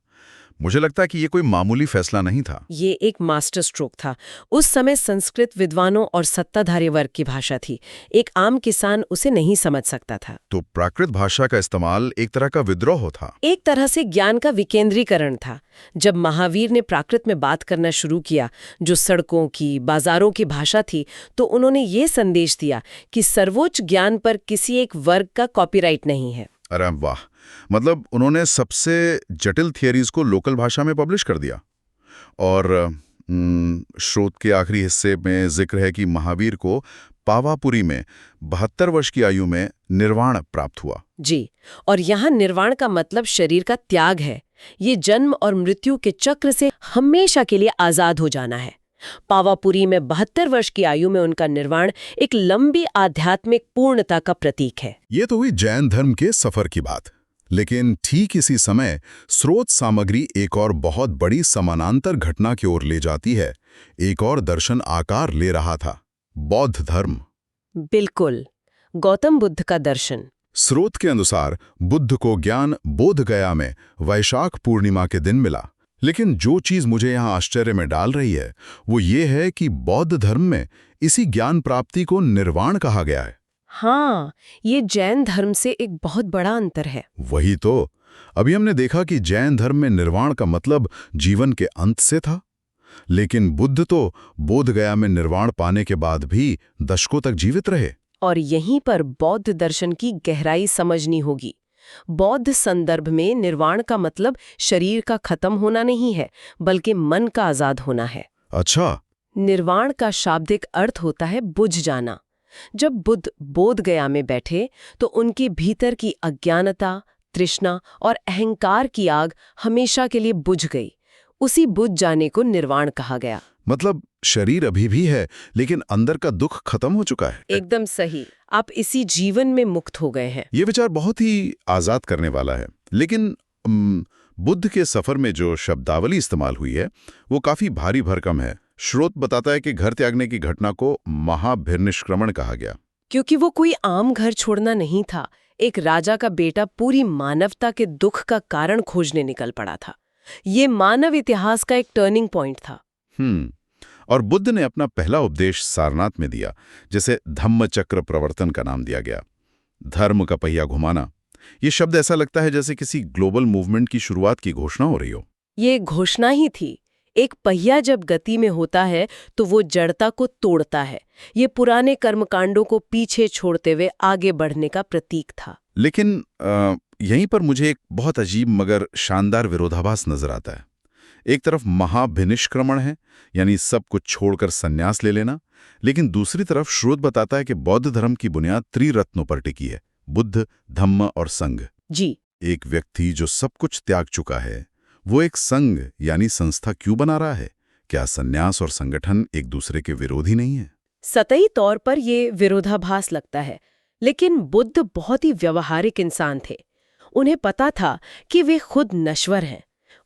मुझे लगता है कि ये कोई मामूली फैसला नहीं था। ये एक मास्टर स्ट्रोक था। उस समय संस्कृत विद्वानों और सत्ताधारी वर्ग की भाषा थी। एक आम किसान उसे नहीं समझ सकता था। तो प्राकृत भाषा का इस्तेमाल एक तरह का विद्रोह था। एक तरह से ज्ञान का विकेंद्रीकरण था। जब महावीर ने प्राकृत में बात करना शुरू किया, जो सड़कों की, बाजारों की भाषा थी, तो उन्होंने ये संदेश दिया कि सर्वोच्च ज्ञान पर किसी एक वर्ग का कॉपीराइट नहीं है। अरे वाह! मतलब उन्होंने सबसे जटिल थियरीज को लोकल भाषा में पब्लिश कर दिया। और स्रोत के आखिरी हिस्से में जिक्र है कि महावीर को पावापुरी में 72 वर्ष की आयु में निर्वाण प्राप्त हुआ। जी, और यहाँ निर्वाण का मतलब शरीर का त्याग है। ये जन्म और मृत्यु के चक्र से हमेशा के लिए आजाद हो जाना है। पावापुरी में 72 वर्ष की आयु में उनका निर्वाण एक लंबी आध्यात्मिक पूर्णता का प्रतीक है। ये तो हुई जैन धर्म के सफर की बात। लेकिन ठीक इसी समय स्रोत सामग्री एक और बहुत बड़ी समानांतर घटना की ओर ले जाती है। एक और दर्शन आकार ले रहा था, बौद्ध धर्म। बिल्कुल, गौतम बुद्ध का दर्शन। स्रोत के अनुसार बुद्ध को ज्ञान बोध गया में वैशाख पूर्णिमा के दिन मिला। लेकिन जो चीज मुझे यहाँ आश्चर्य में डाल रही है वो ये है कि बौद्ध धर्म में इसी ज्ञान प्राप्ति को निर्वाण कहा गया है। हाँ, ये जैन धर्म से एक बहुत बड़ा अंतर है। वही तो। अभी हमने देखा कि जैन धर्म में निर्वाण का मतलब जीवन के अंत से था, लेकिन बुद्ध तो बोध गया में निर्वाण पाने के बाद भी दशकों तक जीवित रहे। और यहीं पर बौद्ध दर्शन की गहराई समझनी होगी। बौद्ध संदर्भ में निर्वाण का मतलब शरीर का खत्म होना नहीं है, बल्कि मन का आजाद होना है। अच्छा। निर्वाण का शाब्दिक अर्थ होता है बुझ जाना। जब बुद्ध बोध गया में बैठे तो उनके भीतर की अज्ञानता, तृष्णा और अहंकार की आग हमेशा के लिए बुझ गई। उसी बुझ जाने को निर्वाण कहा गया। मतलब शरीर अभी भी है, लेकिन अंदर का दुख खत्म हो चुका है। एकदम सही। आप इसी जीवन में मुक्त हो गए हैं। ये विचार बहुत ही आजाद करने वाला है। लेकिन बुद्ध के सफर में जो शब्दावली इस्तेमाल हुई है वो काफी भारी भरकम है। स्रोत बताता है कि घर त्यागने की घटना को महाभिनिष्क्रमण कहा गया। क्योंकि वो कोई आम घर छोड़ना नहीं था। एक राजा का बेटा पूरी मानवता के दुख का कारण खोजने निकल पड़ा था। ये मानव इतिहास का एक टर्निंग पॉइंट था। और बुद्ध ने अपना पहला उपदेश सारनाथ में दिया, जिसे धम्मचक्र प्रवर्तन का नाम दिया गया। धर्म का पहिया घुमाना। ये शब्द ऐसा लगता है जैसे किसी ग्लोबल मूवमेंट की शुरुआत की घोषणा हो रही हो। ये घोषणा ही थी। एक पहिया जब गति में होता है तो वो जड़ता को तोड़ता है। ये पुराने कर्मकांडों को पीछे छोड़ते हुए आगे बढ़ने का प्रतीक था। लेकिन यहीं पर मुझे एक बहुत अजीब मगर शानदार विरोधाभास नजर आता है। एक तरफ महाभिनिष्क्रमण है, यानी सब कुछ छोड़कर संन्यास ले लेना, लेकिन दूसरी तरफ स्रोत बताता है कि बौद्ध धर्म की बुनियाद त्रिरत्नों पर टिकी है, बुद्ध, धम्म और संघ। जी। एक व्यक्ति जो सब कुछ त्याग चुका है वो एक संघ यानी संस्था क्यों बना रहा है? क्या संन्यास और संगठन एक दूसरे के विरोधी नहीं है? सतही तौर पर ये विरोधाभास लगता है, लेकिन बुद्ध बहुत ही व्यवहारिक इंसान थे। उन्हें पता था कि वे खुद नश्वर हैं।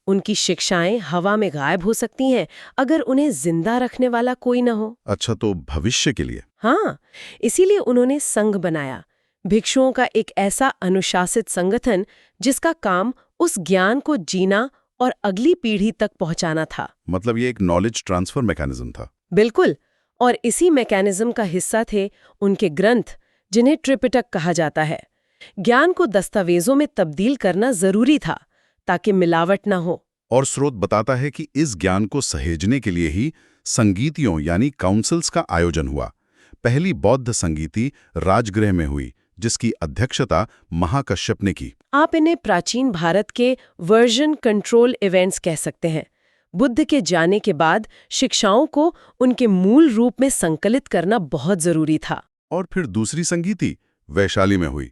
उनकी शिक्षाएं हवा में गायब हो सकती हैं अगर उन्हें जिंदा रखने वाला कोई न हो। अच्छा, तो भविष्य के लिए? हाँ, इसीलिए उन्होंने संघ बनाया, भिक्षुओं का एक ऐसा अनुशासित संगठन जिसका काम उस ज्ञान को जीना और अगली पीढ़ी तक पहुंचाना था। मतलब ये एक नॉलेज ट्रांसफर मैकेनिज्म था। बिल्कुल। और इसी मैकेनिज्म का हिस्सा थे उनके ग्रंथ, जिन्हें त्रिपिटक कहा जाता है। ज्ञान को दस्तावेजों में तब्दील करना जरूरी था ताकि मिलावट ना हो। और स्रोत बताता है कि इस ज्ञान को सहेजने के लिए ही संगीतियों यानी काउंसिल्स का आयोजन हुआ। पहली बौद्ध संगीति राजगृह में हुई, जिसकी अध्यक्षता महाकश्यप ने की। आप इन्हें प्राचीन भारत के वर्जन कंट्रोल इवेंट्स कह सकते हैं। बुद्ध के जाने के बाद शिक्षाओं को उनके मूल रूप में संकलित करना बहुत जरूरी था। और फिर दूसरी संगीति वैशाली में हुई,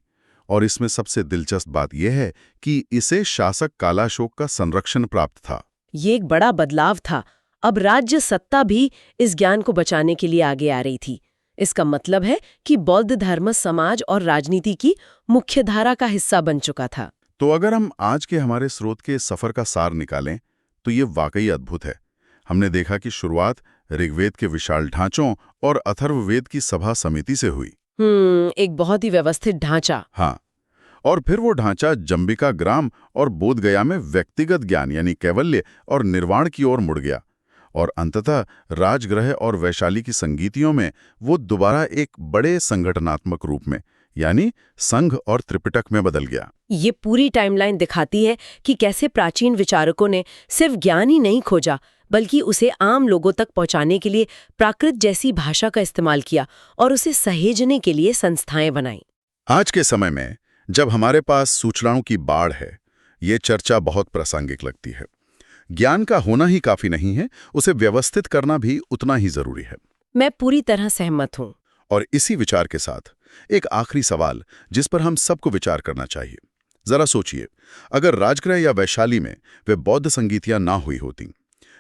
और इसमें सबसे दिलचस्प बात यह है कि इसे शासक कालाशोक का संरक्षण प्राप्त था। ये एक बड़ा बदलाव था। अब राज्य सत्ता भी इस ज्ञान को बचाने के लिए आगे आ रही थी। इसका मतलब है कि बौद्ध धर्म समाज और राजनीति की मुख्य धारा का हिस्सा बन चुका था। तो अगर हम आज के हमारे स्रोत के सफर का सार निकालें तो ये वाकई अद्भुत है। हमने देखा कि शुरुआत ऋग्वेद के विशाल ढांचों और अथर्ववेद की सभा समिति से हुई। एक बहुत ही व्यवस्थित ढांचा। हाँ, और फिर वो ढांचा जंबिका ग्राम और बोधगया में व्यक्तिगत ज्ञान यानी कैवल्य और निर्वाण की ओर मुड़ गया, और अंततः राजगृह और वैशाली की संगीतियों में वो दोबारा एक बड़े संगठनात्मक रूप में यानी संघ और त्रिपिटक में बदल गया। ये पूरी टाइमलाइन दिखाती है कि कैसे प्राचीन विचारकों ने सिर्फ ज्ञान ही नहीं खोजा, बल्कि उसे आम लोगों तक पहुंचाने के लिए प्राकृत जैसी भाषा का इस्तेमाल किया और उसे सहेजने के लिए संस्थाएं बनाई। आज के समय में जब हमारे पास सूचनाओं की बाढ़ है, ये चर्चा बहुत प्रासंगिक लगती है। ज्ञान का होना ही काफी नहीं है, उसे व्यवस्थित करना भी उतना ही जरूरी है। मैं पूरी तरह सहमत हूँ। और इसी विचार के साथ एक आखिरी सवाल जिस पर हम सबको विचार करना चाहिए। जरा सोचिए, अगर राजगृह या वैशाली में वे बौद्ध संगीतियां ना हुई होती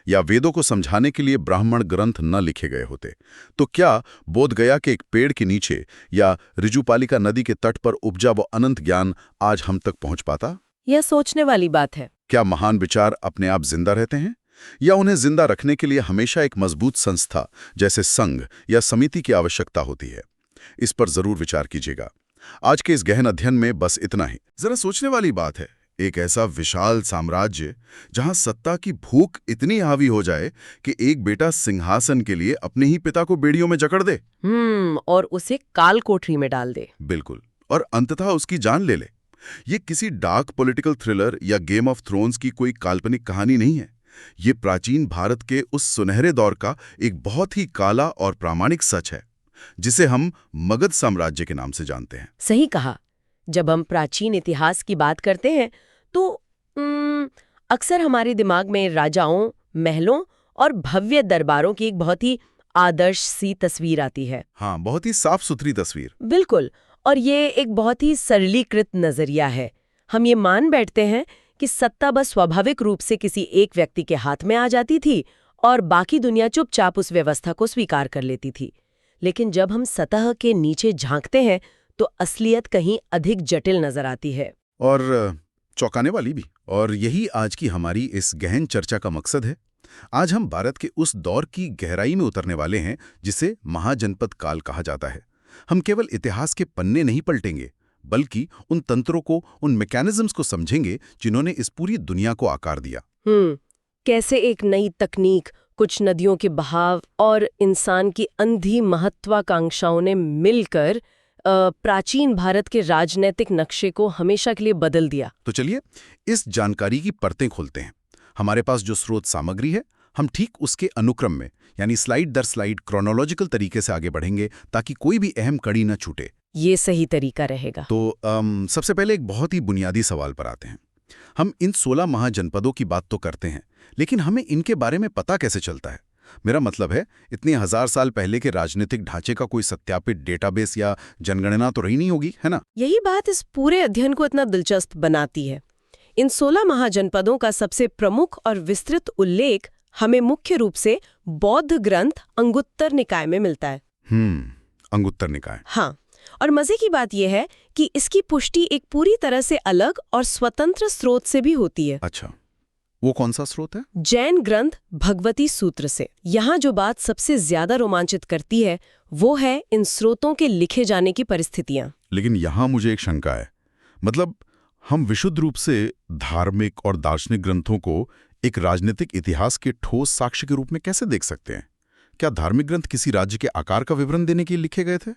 या वेदों को समझाने के लिए ब्राह्मण ग्रंथ न लिखे गए होते, तो क्या बोधगया के एक पेड़ के नीचे या ऋजुपालिका नदी के तट पर उपजा वो अनंत ज्ञान आज हम तक पहुंच पाता? यह सोचने वाली बात है। क्या महान विचार अपने आप जिंदा रहते हैं, या उन्हें जिंदा रखने के लिए हमेशा एक मजबूत संस्था जैसे संघ या समिति की आवश्यकता होती है? इस पर जरूर विचार कीजिएगा। आज के इस गहन अध्ययन में बस इतना ही। जरा सोचने वाली बात है, एक ऐसा विशाल साम्राज्य जहां सत्ता की भूख इतनी हावी हो जाए कि एक बेटा सिंहासन के लिए अपने ही पिता को बेड़ियों में जकड़ दे। और उसे काल कोठरी में डाल दे। बिल्कुल, और अंततः उसकी जान ले ले। ये किसी डार्क पॉलिटिकल थ्रिलर या गेम ऑफ थ्रोन्स की कोई काल्पनिक कहानी नहीं है। ये प्राचीन भारत के उस सुनहरे दौर का एक बहुत ही काला और प्रामाणिक सच है, जिसे हम मगध साम्राज्य के नाम से जानते हैं। सही कहा। जब हम प्राचीन इतिहास की बात करते हैं तो अक्सर हमारे दिमाग में राजाओं, महलों और भव्य दरबारों की एक बहुत ही आदर्श सी तस्वीर आती है। हाँ, बहुत ही साफ सुथरी तस्वीर। बिल्कुल, और ये एक बहुत ही सरलीकृत नजरिया है। हम ये मान बैठते हैं कि सत्ता बस स्वाभाविक रूप से किसी एक व्यक्ति के हाथ में आ जाती थी और बाकी दुनिया चुपचाप उस व्यवस्था को स्वीकार कर लेती थी। लेकिन जब हम सतह के नीचे झांकते हैं तो असलियत कहीं अधिक जटिल नजर आती है, और चौंकाने वाली भी। और यही आज की हमारी इस गहन चर्चा का मकसद है। आज हम भारत के उस दौर की गहराई में उतरने वाले हैं जिसे महाजनपद काल कहा जाता है। हम केवल इतिहास के पन्ने नहीं पलटेंगे, बल्कि उन तंत्रों को, उन मैकेनिज्म्स को समझेंगे जिन्होंने इस पूरी दुनिया को आकार दिया। कैसे एक नई तकनीक, कुछ नदियों के बहाव और इंसान की अंधी महत्वाकांक्षाओं ने मिलकर प्राचीन भारत के राजनीतिक नक्शे को हमेशा के लिए बदल दिया। तो चलिए इस जानकारी की परतें खोलते हैं। हमारे पास जो स्रोत सामग्री है, हम ठीक उसके अनुक्रम में, यानी स्लाइड दर स्लाइड क्रोनोलॉजिकल तरीके से आगे बढ़ेंगे ताकि कोई भी अहम कड़ी न छूटे। ये सही तरीका रहेगा। तो सबसे पहले एक बहुत ही बुनियादी सवाल पर आते हैं। हम इन 16 महाजनपदों की बात तो करते हैं, लेकिन हमें इनके बारे में पता कैसे चलता है? मेरा मतलब है, इतने 1000 साल पहले के राजनीतिक ढांचे का कोई सत्यापित डेटाबेस या जनगणना तो रही नहीं होगी, है ना? यही बात इस पूरे अध्ययन को इतना दिलचस्प बनाती है। इन 16 महाजनपदों का सबसे प्रमुख और विस्तृत उल्लेख हमें मुख्य रूप से बौद्ध ग्रंथ अंगुत्तर निकाय में मिलता है। अंगुत्तर निकाय। हाँ, और मजे की बात यह है कि इसकी पुष्टि एक पूरी तरह से अलग और स्वतंत्र स्रोत से भी होती है। अच्छा, वो कौन सा स्रोत है? जैन ग्रंथ भगवती सूत्र से। यहाँ जो बात सबसे ज्यादा रोमांचित करती है वो है इन स्रोतों के लिखे जाने की परिस्थितियां। लेकिन यहाँ मुझे एक शंका है। मतलब हम विशुद्ध रूप से धार्मिक और दार्शनिक ग्रंथों को एक राजनीतिक इतिहास के ठोस साक्ष्य के रूप में कैसे देख सकते हैं? क्या धार्मिक ग्रंथ किसी राज्य के आकार का विवरण देने के लिए लिखे गए थे?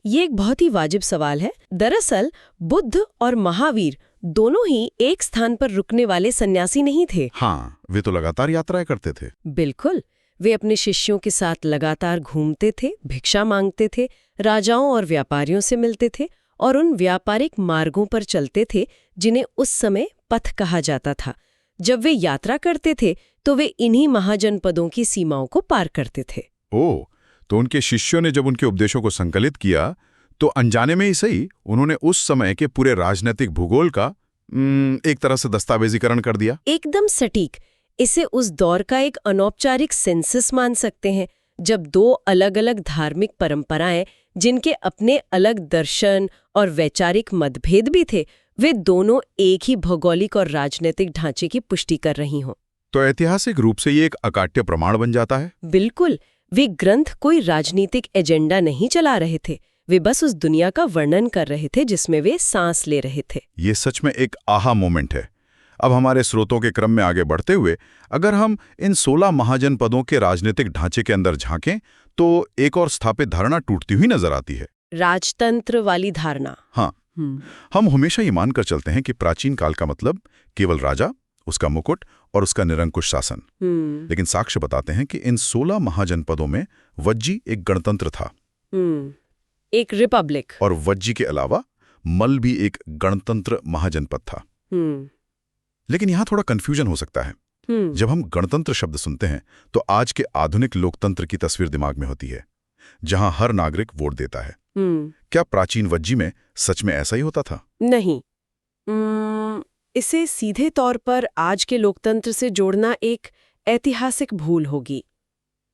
ये एक बहुत ही वाजिब सवाल है। दरअसल बुद्ध और महावीर दोनों ही एक स्थान पर रुकने वाले सन्यासी नहीं थे। हाँ, वे तो लगातार यात्राएं करते थे। बिल्कुल, वे अपने शिष्यों के साथ लगातार घूमते थे, भिक्षा मांगते थे, राजाओं और व्यापारियों से मिलते थे और उन व्यापारिक मार्गों पर चलते थे जिन्हें उस समय पथ कहा जाता था। जब वे यात्रा करते थे तो वे इन्हीं महाजनपदों की सीमाओं को पार करते थे। ओह, तो उनके शिष्यों ने जब उनके उपदेशों को संकलित किया तो अनजाने में ही सही उन्होंने उस समय के पूरे राजनीतिक भूगोल का एक तरह से दस्तावेजीकरण कर दिया। एकदम सटीक। इसे उस दौर का एक अनौपचारिक सेंसस मान सकते हैं, जब दो अलग अलग धार्मिक परंपराएं जिनके अपने अलग दर्शन और वैचारिक मतभेद भी थे, वे दोनों एक ही भौगोलिक और राजनीतिक ढांचे की पुष्टि कर रही हों। तो ऐतिहासिक रूप से ये एक अकाट्य प्रमाण बन जाता है। बिल्कुल, वे ग्रंथ कोई राजनीतिक एजेंडा नहीं चला रहे थे, वे बस उस दुनिया का वर्णन कर रहे थे जिसमें वे सांस ले रहे थे। ये सच में एक आहा मोमेंट है। अब हमारे स्रोतों के क्रम में आगे बढ़ते हुए अगर हम इन 16 महाजनपदों के राजनीतिक ढांचे के अंदर झांकें तो एक और स्थापित धारणा टूटती हुई नजर आती है, राजतंत्र वाली धारणा। हाँ, हम हमेशा ये मानकर चलते हैं कि प्राचीन काल का मतलब केवल राजा, उसका मुकुट और उसका निरंकुश शासन। लेकिन साक्ष्य बताते हैं कि इन 16 महाजनपदों में वज्जी एक गणतंत्र था, एक रिपब्लिक। और वज्जी के अलावा मल भी एक गणतंत्र महाजनपद था। लेकिन यहाँ थोड़ा कंफ्यूजन हो सकता है। जब हम गणतंत्र शब्द सुनते हैं तो आज के आधुनिक लोकतंत्र की तस्वीर दिमाग में होती है, जहां हर नागरिक वोट देता है। क्या प्राचीन वज्जी में सच में ऐसा ही होता था? नहीं। इसे सीधे तौर पर आज के लोकतंत्र से जोड़ना एक ऐतिहासिक भूल होगी।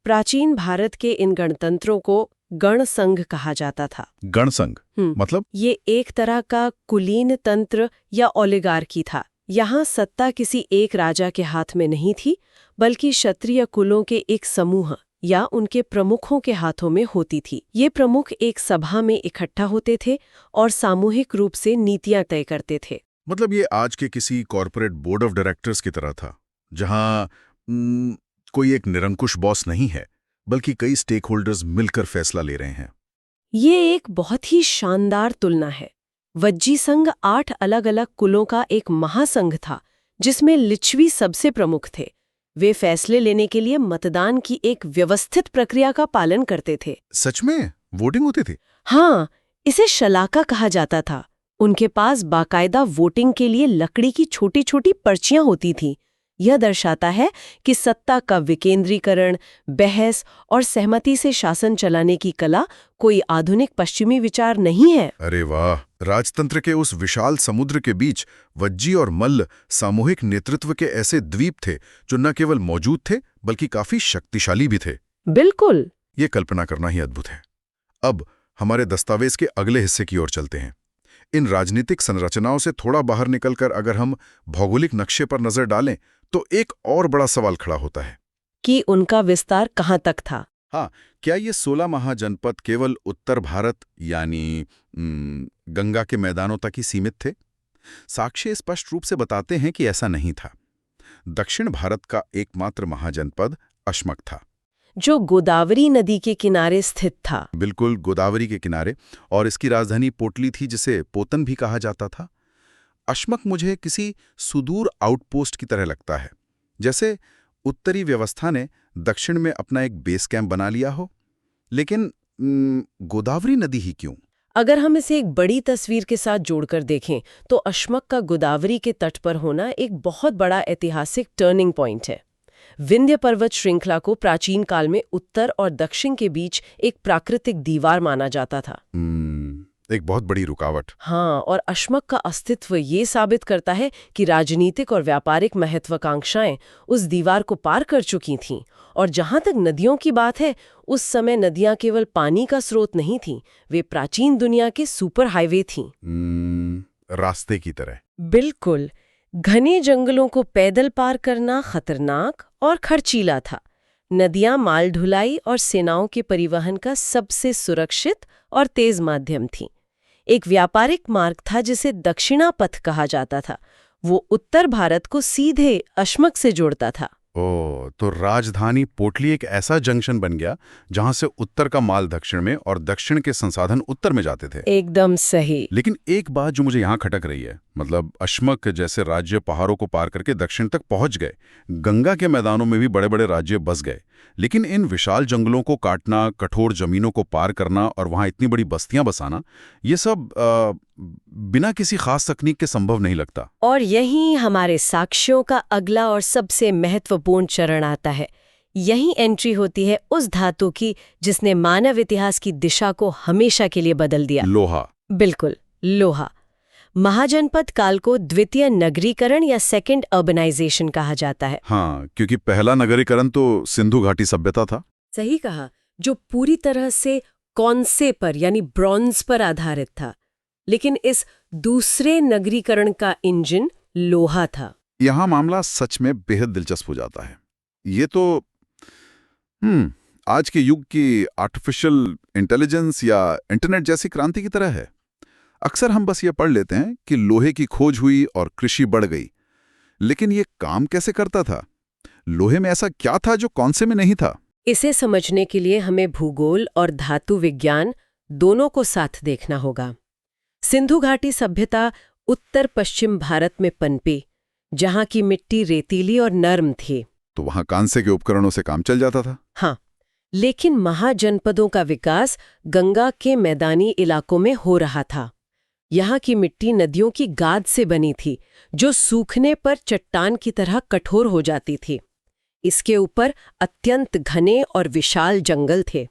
प्राचीन भारत के इन गणतंत्रों को गण संघ कहा जाता था। गण संघ मतलब? ये एक तरह का कुलीन तंत्र या ओलिगार्की था। यहाँ सत्ता किसी एक राजा के हाथ में नहीं थी, बल्कि क्षत्रिय कुलों के एक समूह या उनके प्रमुखों के हाथों में होती थी। ये प्रमुख एक सभा में इकट्ठा होते थे और सामूहिक रूप से नीतियां तय करते थे। मतलब ये आज के किसी कॉरपोरेट बोर्ड ऑफ डायरेक्टर्स की तरह था, जहां कोई एक निरंकुश बॉस नहीं है, बल्कि कई स्टेक होल्डर्स मिलकर फैसला ले रहे हैं। ये एक बहुत ही शानदार तुलना है। वज्जी संघ 8 अलग-अलग कुलों का एक महासंघ था, जिसमें लिच्छवी सबसे प्रमुख थे। वे फैसले लेने के लिए मतदान की एक व्यवस्थित प्रक्रिया का पालन करते थे। सच में वोटिंग होती थी? हाँ, इसे शलाका कहा जाता था। उनके पास बाकायदा वोटिंग के लिए लकड़ी की छोटी-छोटी पर्चियां होती थीं। यह दर्शाता है कि सत्ता का विकेंद्रीकरण, बहस और सहमति से शासन चलाने की कला कोई आधुनिक पश्चिमी विचार नहीं है। अरे वाह! राजतंत्र के उस विशाल समुद्र के बीच वज्जी और मल्ल सामूहिक नेतृत्व के ऐसे द्वीप थे जो न केवल मौजूद थे बल्कि काफी शक्तिशाली भी थे। बिल्कुल। ये कल्पना करना ही अद्भुत है। अब हमारे दस्तावेज के अगले हिस्से की ओर चलते हैं। इन राजनीतिक संरचनाओं से थोड़ा बाहर निकलकर अगर हम भौगोलिक नक्शे पर नजर डालें तो एक और बड़ा सवाल खड़ा होता है कि उनका विस्तार कहाँ तक था। हाँ, क्या ये 16 महाजनपद केवल उत्तर भारत यानी गंगा के मैदानों तक ही सीमित थे? साक्ष्य स्पष्ट रूप से बताते हैं कि ऐसा नहीं था। दक्षिण भारत का एकमात्र महाजनपद अश्मक था, जो गोदावरी नदी के किनारे स्थित था। बिल्कुल गोदावरी के किनारे, और इसकी राजधानी पोटली थी, जिसे पोतन भी कहा जाता था। अश्मक मुझे किसी सुदूर आउटपोस्ट की तरह लगता है, जैसे उत्तरी व्यवस्था ने दक्षिण में अपना एक बेस कैंप बना लिया हो। लेकिन गोदावरी नदी ही क्यों? अगर हम इसे एक बड़ी तस्वीर के साथ जोड़कर देखें तो अश्मक का गोदावरी के तट पर होना एक बहुत बड़ा ऐतिहासिक टर्निंग पॉइंट है। विंध्य पर्वत श्रृंखला को प्राचीन काल में उत्तर और दक्षिण के बीच एक प्राकृतिक दीवार माना जाता था। एक बहुत बड़ी रुकावट। हाँ, और अश्मक का अस्तित्व ये साबित करता है कि राजनीतिक और व्यापारिक महत्वाकांक्षाएं उस दीवार को पार कर चुकी थीं। और जहां तक नदियों की बात है, उस समय नदियां केवल पानी का स्रोत नहीं थीं, वे प्राचीन दुनिया के सुपर हाईवे थीं। रास्ते की तरह। बिल्कुल। घने जंगलों को पैदल पार करना खतरनाक और खर्चीला था। नदियां माल ढुलाई और सेनाओं के परिवहन का सबसे सुरक्षित और तेज माध्यम थीं। एक व्यापारिक मार्ग था जिसे दक्षिणा पथ कहा जाता था। वो उत्तर भारत को सीधे अश्मक से जोड़ता था। ओह, तो राजधानी पोटली एक ऐसा जंक्शन बन गया जहां से उत्तर का माल दक्षिण में और दक्षिण के संसाधन उत्तर में जाते थे। एकदम सही। लेकिन एक बात जो मुझे यहाँ खटक रही है, मतलब अश्मक जैसे राज्य पहाड़ों को पार करके दक्षिण तक पहुंच गए, गंगा के मैदानों में भी बड़े बड़े राज्य बस गए, लेकिन इन विशाल जंगलों को काटना, कठोर जमीनों को पार करना और वहां इतनी बड़ी बस्तियां बसाना, ये सब बिना किसी खास तकनीक के संभव नहीं लगता। और यहीं हमारे साक्ष्यों का अगला और सबसे महत्वपूर्ण चरण आता है। यहीं एंट्री होती है उस धातु की जिसने मानव इतिहास की दिशा को हमेशा के लिए बदल दिया। लोहा। बिल्कुल, लोहा। महाजनपद काल को द्वितीय नगरीकरण या सेकंड अर्बनाइजेशन कहा जाता है। हाँ, क्योंकि पहला नगरीकरण तो सिंधु घाटी सभ्यता था। सही कहा, जो पूरी तरह से कौनसे पर यानी ब्रॉन्ज पर आधारित था। लेकिन इस दूसरे नगरीकरण का इंजन लोहा था। यहां मामला सच में बेहद दिलचस्प हो जाता है। ये तो आज के युग की आर्टिफिशियल इंटेलिजेंस या इंटरनेट जैसी क्रांति की तरह है। अक्सर हम बस ये पढ़ लेते हैं कि लोहे की खोज हुई और कृषि बढ़ गई, लेकिन ये काम कैसे करता था? लोहे में ऐसा क्या था जो कौनसे में नहीं था? इसे समझने के लिए हमें भूगोल और धातु विज्ञान दोनों को साथ देखना होगा। सिंधु घाटी सभ्यता उत्तर पश्चिम भारत में पनपी, जहां की मिट्टी रेतीली और नर्म थी। तो वहां कांसे के उपकरणों से काम चल जाता था। हाँ, लेकिन महाजनपदों का विकास गंगा के मैदानी इलाकों में हो रहा था। यहाँ की मिट्टी नदियों की गाद से बनी थी, जो सूखने पर चट्टान की तरह कठोर हो जाती थी। इसके ऊपर अत्यंत घने और विशाल जंगल थे।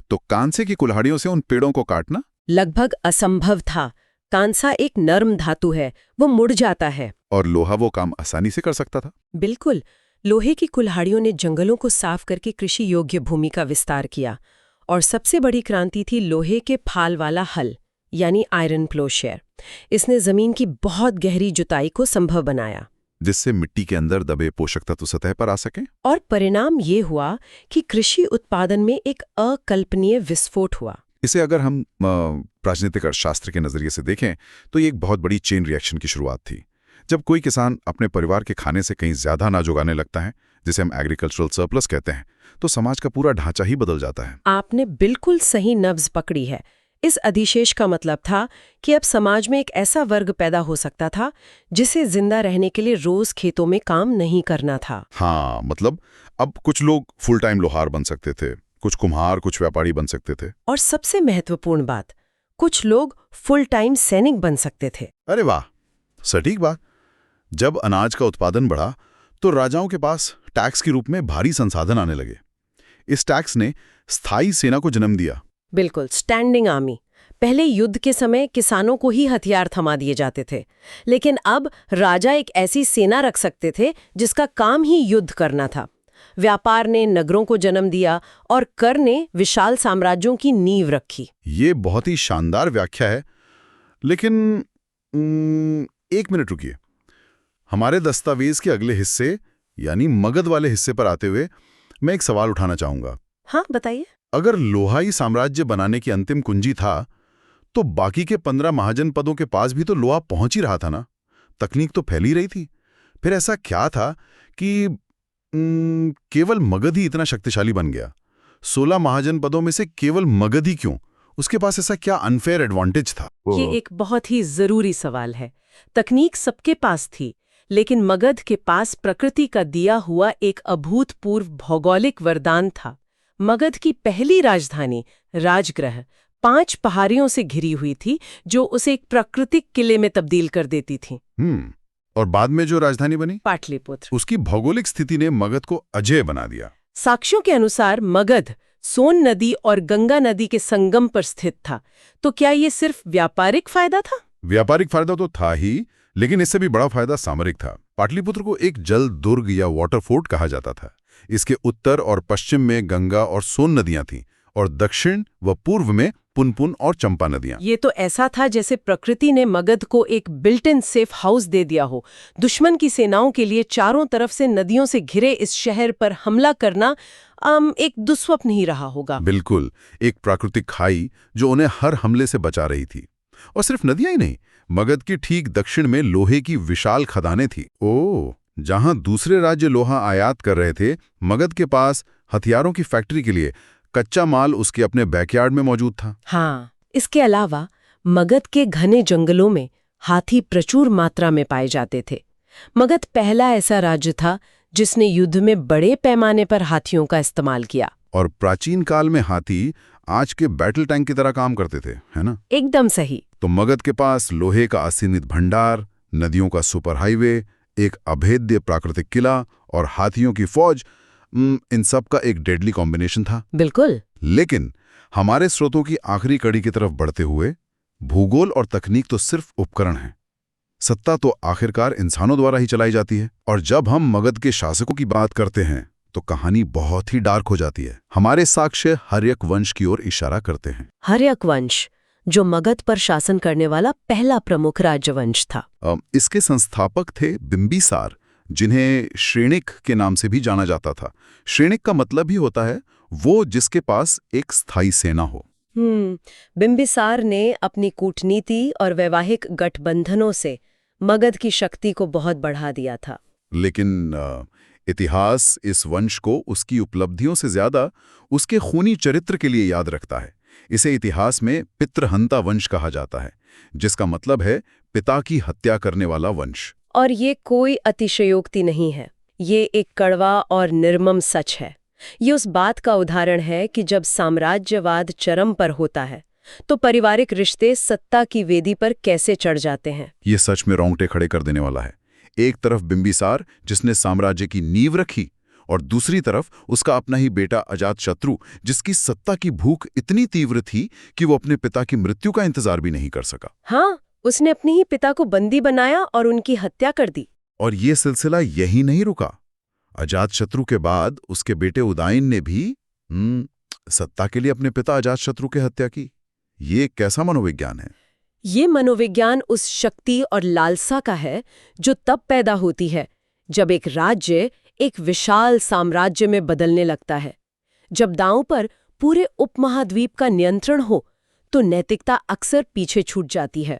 तो कांसे की कुल्हाड़ियों से उन पेड़ों को काटना लगभग असंभव था। कांसा एक नर्म धातु है, वो मुड़ जाता है। और लोहा वो काम आसानी से कर सकता था। बिल्कुल। लोहे की कुल्हाड़ियों ने जंगलों को साफ करके कृषि योग्य भूमि का विस्तार किया। और सबसे बड़ी क्रांति थी लोहे के फाल वाला हल, यानी आयरन प्लोशेयर। इसने जमीन की बहुत गहरी जुताई को संभव बनाया। जिससे मिट्टी के अंदर दबे पोषक तत्व सतह पर आ सकें। और परिणाम ये हुआ कि कृषि उत्पादन में एक अकल्पनीय विस्फोट हुआ। इसे अगर हम राजनीतिक अर्थशास्त्र के नजरिए से देखें तो ये एक बहुत बड़ी चेन रिएक्शन की शुरुआत थी। जब कोई किसान अपने परिवार के खाने से कहीं ज्यादा अनाज उगाने लगता है, जिसे हम एग्रीकल्चरल सरप्लस कहते हैं, तो समाज का पूरा ढांचा ही बदल जाता है। आपने बिल्कुल सही नब्ज पकड़ी है। इस अधिशेष का मतलब था कि अब समाज में एक ऐसा वर्ग पैदा हो सकता था जिसे जिंदा रहने के लिए रोज खेतों में काम नहीं करना था। हाँ, मतलब अब कुछ लोग फुल टाइम लोहार बन सकते थे, कुछ कुम्हार, कुछ व्यापारी बन सकते थे। और सबसे महत्वपूर्ण बात, कुछ लोग फुल टाइम सैनिक बन सकते थे। अरे वाह, सटीक बात। जब अनाज का उत्पादन बढ़ा तो राजाओं के पास टैक्स के रूप में भारी संसाधन आने लगे। इस टैक्स ने स्थायी सेना को जन्म दिया। बिल्कुल, स्टैंडिंग आर्मी। पहले युद्ध के समय किसानों को ही हथियार थमा दिए जाते थे, लेकिन अब राजा एक ऐसी सेना रख सकते थे जिसका काम ही युद्ध करना था। व्यापार ने नगरों को जन्म दिया और कर ने विशाल साम्राज्यों की नींव रखी। ये बहुत ही शानदार व्याख्या है, लेकिन एक मिनट रुकिए। हमारे दस्तावेज के अगले हिस्से यानी मगध वाले हिस्से पर आते हुए मैं एक सवाल उठाना चाहूंगा। हाँ, बताइए। अगर लोहाई साम्राज्य बनाने की अंतिम कुंजी था, तो बाकी के 15 महाजनपदों के पास भी तो लोहा पहुंच ही रहा था ना। तकनीक तो फैल ही रही थी। फिर ऐसा क्या था कि केवल मगध ही इतना शक्तिशाली बन गया? 16 महाजनपदों में से केवल मगध ही क्यों? उसके पास ऐसा क्या अनफेयर एडवांटेज था? ये एक बहुत ही जरूरी सवाल है। तकनीक सबके पास थी, लेकिन मगध के पास प्रकृति का दिया हुआ एक अभूतपूर्व भौगोलिक वरदान था। मगध की पहली राजधानी राजगृह 5 पहाड़ियों से घिरी हुई थी, जो उसे एक प्राकृतिक किले में तब्दील कर देती थी। और बाद में जो राजधानी बनी पाटलिपुत्र, उसकी भौगोलिक स्थिति ने मगध को अजेय बना दिया। साक्ष्यों के अनुसार मगध सोन नदी और गंगा नदी के संगम पर स्थित था। तो क्या ये सिर्फ व्यापारिक फायदा था? व्यापारिक फायदा तो था ही, लेकिन इससे भी बड़ा फायदा सामरिक था। पाटलिपुत्र को एक जल दुर्ग या वाटर फोर्ट कहा जाता था। इसके उत्तर और पश्चिम में गंगा और सोन नदियां थीं और दक्षिण व पूर्व में पुनपुन और चंपा नदियां। ये तो ऐसा था जैसे प्रकृति ने मगध को एक बिल्ट इन सेफ हाउस दे दिया हो। दुश्मन की सेनाओं के लिए चारों तरफ से नदियों से घिरे इस शहर पर हमला करना एक दुस्वप्न ही रहा होगा। बिल्कुल, एक प्राकृतिक खाई जो उन्हें हर हमले से बचा रही थी। और सिर्फ नदियां ही नहीं, मगध की ठीक दक्षिण में लोहे की विशाल खदानें थी। जहां दूसरे राज्य लोहा आयात कर रहे थे, मगध के पास हथियारों की फैक्ट्री के लिए कच्चा माल उसके अपने बैकयार्ड में मौजूद था। हाँ, इसके अलावा मगध के घने जंगलों में हाथी प्रचुर मात्रा में पाए जाते थे। मगध पहला ऐसा राज्य था जिसने युद्ध में बड़े पैमाने पर हाथियों का इस्तेमाल किया। और प्राचीन काल में हाथी आज के बैटल टैंक की तरह काम करते थे, है ना? एकदम सही। तो मगध के पास लोहे का असीमित भंडार, नदियों का सुपर हाईवे, एक अभेद्य प्राकृतिक किला और हाथियों की फौज, इन सब का एक डेडली कॉम्बिनेशन था। बिल्कुल। लेकिन हमारे स्रोतों की आखिरी कड़ी की तरफ बढ़ते हुए, भूगोल और तकनीक तो सिर्फ उपकरण हैं। सत्ता तो आखिरकार इंसानों द्वारा ही चलाई जाती है। और जब हम मगध के शासकों की बात करते हैं तो कहानी बहुत ही डार्क हो जाती है। हमारे साक्ष्य हर्यक वंश की ओर इशारा करते हैं। हर्यक वंश, जो मगध पर शासन करने वाला पहला प्रमुख राजवंश था। इसके संस्थापक थे बिंबिसार, जिन्हें श्रेणिक के नाम से भी जाना जाता था। श्रेणिक का मतलब ही होता है वो जिसके पास एक स्थायी सेना हो। बिंबिसार ने अपनी कूटनीति और वैवाहिक गठबंधनों से मगध की शक्ति को बहुत बढ़ा दिया था। लेकिन इतिहास इस वंश को उसकी उपलब्धियों से ज्यादा उसके खूनी चरित्र के लिए याद रखता है। इसे इतिहास में पितृहंता वंश कहा जाता है, जिसका मतलब है पिता की हत्या करने वाला वंश। और ये कोई अतिशयोक्ति नहीं है, ये एक कड़वा और निर्मम सच है। ये उस बात का उदाहरण है कि जब साम्राज्यवाद चरम पर होता है तो पारिवारिक रिश्ते सत्ता की वेदी पर कैसे चढ़ जाते हैं। ये सच में रोंगटे खड़े कर देने वाला है। एक तरफ बिंबिसार जिसने साम्राज्य की नींव रखी, और दूसरी तरफ उसका अपना ही बेटा अजातशत्रु, जिसकी सत्ता की भूख इतनी तीव्र थी कि वो अपने पिता की मृत्यु का इंतजार भी नहीं कर सका। हाँ, उसने अपने ही पिता को बंदी बनाया और उनकी हत्या कर दी। और ये सिलसिला यही नहीं रुका। अजातशत्रु के बाद उसके बेटे उदयन ने भी सत्ता के लिए अपने पिता अजातशत्रु की हत्या की। ये कैसा मनोविज्ञान है? ये मनोविज्ञान उस शक्ति और लालसा का है जो तब पैदा होती है जब एक राज्य एक विशाल साम्राज्य में बदलने लगता है। जब दांव पर पूरे उपमहाद्वीप का नियंत्रण हो तो नैतिकता अक्सर पीछे छूट जाती है।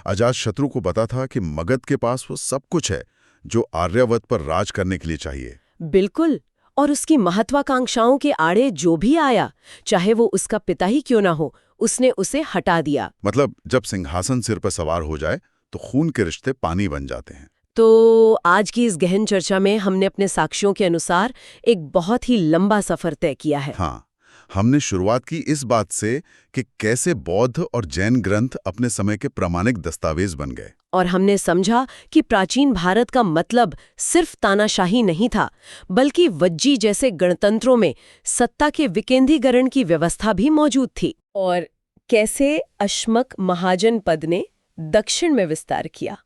अजातशत्रु को पता था कि मगध के पास वो सब कुछ है जो आर्यावर्त पर राज करने के लिए चाहिए। बिल्कुल, और उसकी महत्वाकांक्षाओं के आड़े जो भी आया, चाहे वो उसका पिता ही क्यों ना हो, उसने उसे हटा दिया। मतलब जब सिंहासन सिर पर सवार हो जाए तो खून के रिश्ते पानी बन जाते हैं। तो आज की इस गहन चर्चा में हमने अपने साक्ष्यों के अनुसार एक बहुत ही लंबा सफर तय किया है। हाँ, हमने शुरुआत की इस बात से कि कैसे बौद्ध और जैन ग्रंथ अपने समय के प्रामाणिक दस्तावेज बन गए, और हमने समझा कि प्राचीन भारत का मतलब सिर्फ तानाशाही नहीं था, बल्कि वज्जी जैसे गणतंत्रों में सत्ता के विकेंद्रीकरण की व्यवस्था भी मौजूद थी, और कैसे अश्मक महाजन पद ने दक्षिण में विस्तार किया।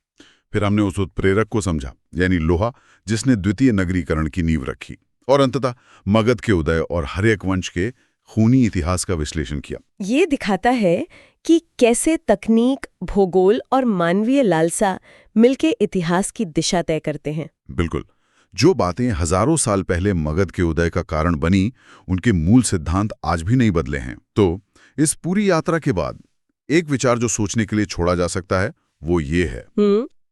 फिर हमने उस उत्प्रेरक को समझा, यानी लोहा, जिसने द्वितीय नगरीकरण की नींव रखी, और अंततः मगध के उदय और हर्यक वंश के खूनी इतिहास का विश्लेषण किया। ये दिखाता है कि कैसे तकनीक, भूगोल और मानवीय लालसा मिलके इतिहास की दिशा तय करते हैं। बिल्कुल, जो बातें हजारों साल पहले मगध के उदय का कारण बनी, उनके मूल सिद्धांत आज भी नहीं बदले हैं। तो इस पूरी यात्रा के बाद एक विचार जो सोचने के लिए छोड़ा जा सकता है, वो ये है,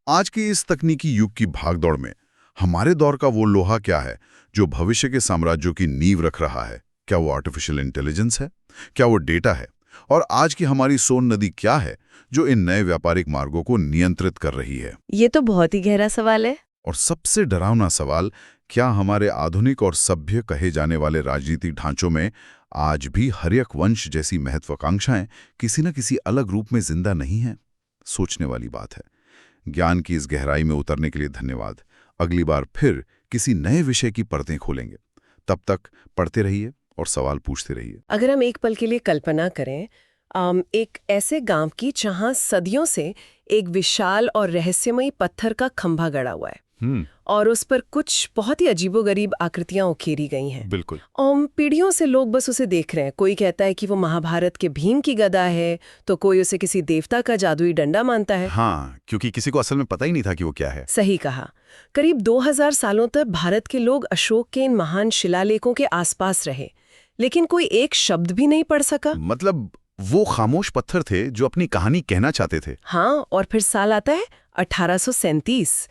आज की इस तकनीकी युग की भागदौड़ में हमारे दौर का वो लोहा क्या है जो भविष्य के साम्राज्यों की नींव रख रहा है? क्या वो आर्टिफिशियल इंटेलिजेंस है? क्या वो डेटा है? और आज की हमारी सोन नदी क्या है जो इन नए व्यापारिक मार्गों को नियंत्रित कर रही है? ये तो बहुत ही गहरा सवाल है। और सबसे डरावना सवाल, क्या हमारे आधुनिक और सभ्य कहे जाने वाले राजनीतिक ढांचों में आज भी हर्यक वंश जैसी महत्वाकांक्षाएं किसी न किसी अलग रूप में जिंदा नहीं हैं? सोचने वाली बात है। ज्ञान की इस गहराई में उतरने के लिए धन्यवाद। अगली बार फिर किसी नए विषय की परतें खोलेंगे। तब तक पढ़ते रहिए और सवाल पूछते रहिए। अगर हम एक पल के लिए कल्पना करें एक ऐसे गांव की जहां सदियों से एक विशाल और रहस्यमयी पत्थर का खंभा गड़ा हुआ है, और उस पर कुछ बहुत ही अजीबोगरीब आकृतियां उकेरी गई हैं। बिल्कुल। पीढ़ियों से लोग बस उसे देख रहे हैं। कोई कहता है कि वो महाभारत के भीम की गदा है, तो कोई उसे किसी देवता का जादुई डंडा मानता है। हाँ, क्योंकि किसी को असल में पता ही नहीं था कि वो क्या है। सही कहा। करीब 2000 सालों तक भारत के लोग अशोक के इन महान शिलालेखों के आसपास रहे, लेकिन कोई एक शब्द भी नहीं पढ़ सका। मतलब वो खामोश पत्थर थे जो अपनी कहानी कहना चाहते थे। हाँ, और फिर साल आता है 1837।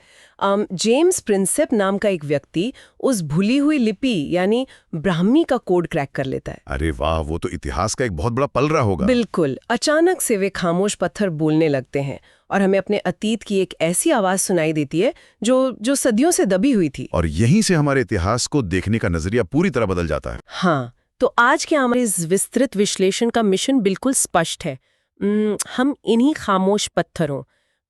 जेम्स प्रिंसेप नाम का एक व्यक्ति उस भूली हुई लिपि यानी ब्राह्मी का कोड क्रैक कर लेता है। अरे वाह, वो तो इतिहास का एक बहुत बड़ा पल रहा होगा। बिल्कुल। अचानक से वे खामोश पत्थर बोलने लगते हैं और हमें अपने अतीत की एक ऐसी आवाज सुनाई देती है जो सदियों से दबी हुई थी। और यहीं से हमारे इतिहास को देखने का नजरिया पूरी तरह बदल जाता है। हाँ, तो आज के हमारे इस विस्तृत विश्लेषण का मिशन बिल्कुल स्पष्ट है। हम इन्हीं खामोश पत्थरों,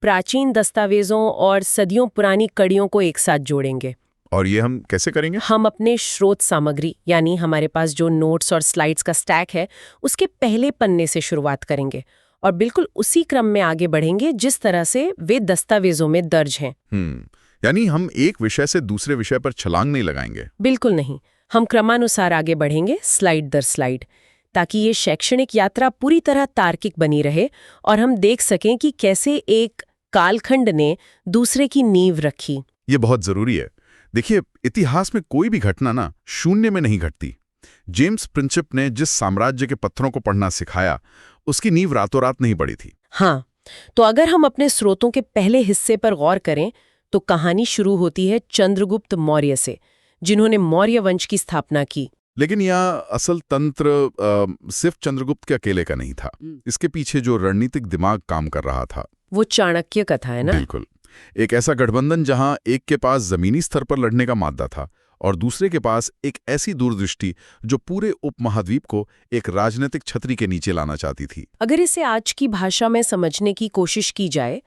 प्राचीन दस्तावेजों और सदियों पुरानी कड़ियों को एक साथ जोड़ेंगे। और ये हम कैसे करेंगे? हम अपने स्रोत सामग्री, यानी हमारे पास जो नोट्स और स्लाइड्स का स्टैक है, उसके पहले पन्ने से शुरुआत करेंगे और बिल्कुल उसी क्रम में आगे बढ़ेंगे जिस तरह से वे दस्तावेजों में दर्ज हैं। यानी हम एक विषय से दूसरे विषय पर छलांग नहीं लगाएंगे। बिल्कुल नहीं, हम क्रमानुसार आगे बढ़ेंगे, स्लाइड दर स्लाइड, ताकि ये शैक्षणिक यात्रा पूरी तरह तार्किक बनी रहे और हम देख सकें कि कैसे एक कालखंड ने दूसरे की नींव रखी। ये बहुत जरूरी है। देखिए, इतिहास में कोई भी घटना ना शून्य में नहीं घटती। जेम्स प्रिंसेप ने जिस साम्राज्य के पत्थरों को पढ़ना सिखाया, उसकी नींव रातों रात नहीं पड़ी थी। हाँ, तो अगर हम अपने स्रोतों के पहले हिस्से पर गौर करें तो कहानी शुरू होती है चंद्रगुप्त मौर्य से, जिन्होंने मौर्य वंश की स्थापना की। लेकिन यह असल तंत्र सिर्फ चंद्रगुप्त के अकेले का नहीं था। इसके पीछे जो रणनीतिक दिमाग काम कर रहा था, वो चाणक्य कथा है ना। बिल्कुल। एक ऐसा गठबंधन जहां एक के पास जमीनी स्तर पर लड़ने का मादा था और दूसरे के पास एक ऐसी दूरदृष्टि जो पूरे उपमहाद्वीप को एक राजनीतिक छतरी के नीचे लाना चाहती थी। अगर इसे आज की भाषा में समझने की कोशिश की जाए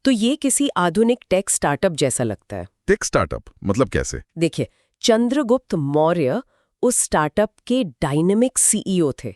तो ये किसी आधुनिक टेक स्टार्टअप जैसा लगता है। टेक स्टार्टअप मतलब कैसे? देखिए, चंद्रगुप्त मौर्य उस स्टार्टअप के डायनेमिक सीईओ थे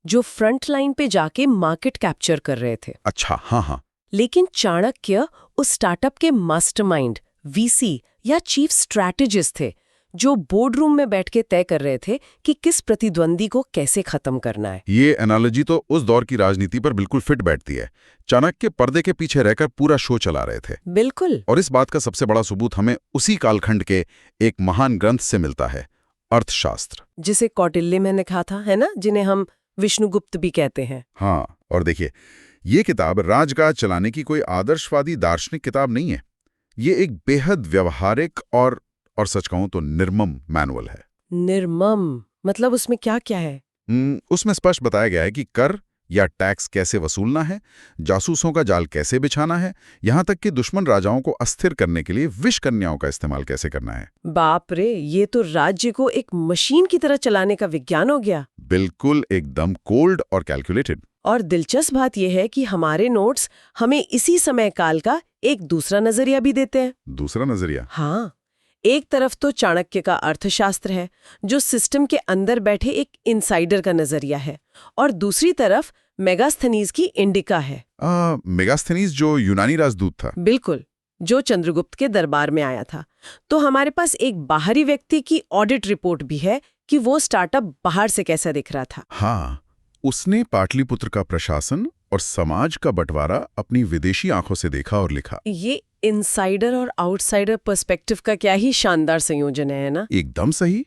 जो फ्रंट लाइन पे जाके मार्केट कैप्चर कर रहे थे। अच्छा, हाँ। लेकिन चाणक्य उस स्टार्टअप के मास्टरमाइंड, वीसी या चीफ स्ट्रैटेजिस्ट थे, जो बोर्ड रूम में बैठ के तय कर रहे थे कि किस प्रतिद्वंदी को कैसे खत्म करना है। ये एनालॉजी तो उस दौर की राजनीति पर बिल्कुल फिट बैठती है। चाणक्य पर्दे के पीछे रहकर पूरा शो चला रहे थे। बिल्कुल। और इस बात का सबसे बड़ा सबूत हमें उसी कालखंड के एक महान ग्रंथ से मिलता है, अर्थशास्त्र, जिसे कौटिल्य में लिखा था, है ना, जिन्हें हम विष्णुगुप्त भी कहते हैं। हाँ, और देखिए, ये किताब राजकाज चलाने की कोई आदर्शवादी दार्शनिक किताब नहीं है। ये एक बेहद व्यवहारिक और सच कहूं तो निर्मम मैनुअल है। निर्मम मतलब उसमें क्या क्या है? उसमें स्पष्ट बताया गया है कि कर या टैक्स कैसे वसूलना है, जासूसों का जाल कैसे बिछाना है, यहां तक कि दुश्मन राजाओं को अस्थिर करने के लिए विष कन्याओं का इस्तेमाल कैसे करना है। बाप रे, ये तो राज्य को एक मशीन की तरह चलाने का विज्ञान हो गया। बिल्कुल, एकदम कोल्ड और कैलकुलेटेड। और दिलचस्प बात यह है कि हमारे नोट्स हमें इसी समय काल का एक दूसरा नजरिया भी देते हैं। दूसरा नजरिया? हाँ, एक तरफ तो चाणक्य का अर्थशास्त्र है, जो सिस्टम के अंदर बैठे एक इनसाइडर का नजरिया है, और दूसरी तरफ मेगास्थनीज की इंडिका है। मेगास्थनीज जो यूनानी राजदूत था? बिल्कुल, जो चंद्रगुप्त के दरबार में आया था। तो हमारे पास एक बाहरी व्यक्ति की ऑडिट रिपोर्ट भी है कि वो स्टार्टअप बाहर से कैसा दिख रहा था। हाँ, उसने पाटलिपुत्र का प्रशासन और समाज का बंटवारा अपनी विदेशी आंखों से देखा और लिखा। ये इनसाइडर और आउटसाइडर पर्सपेक्टिव का क्या ही शानदार संयोजन है ना? एकदम सही।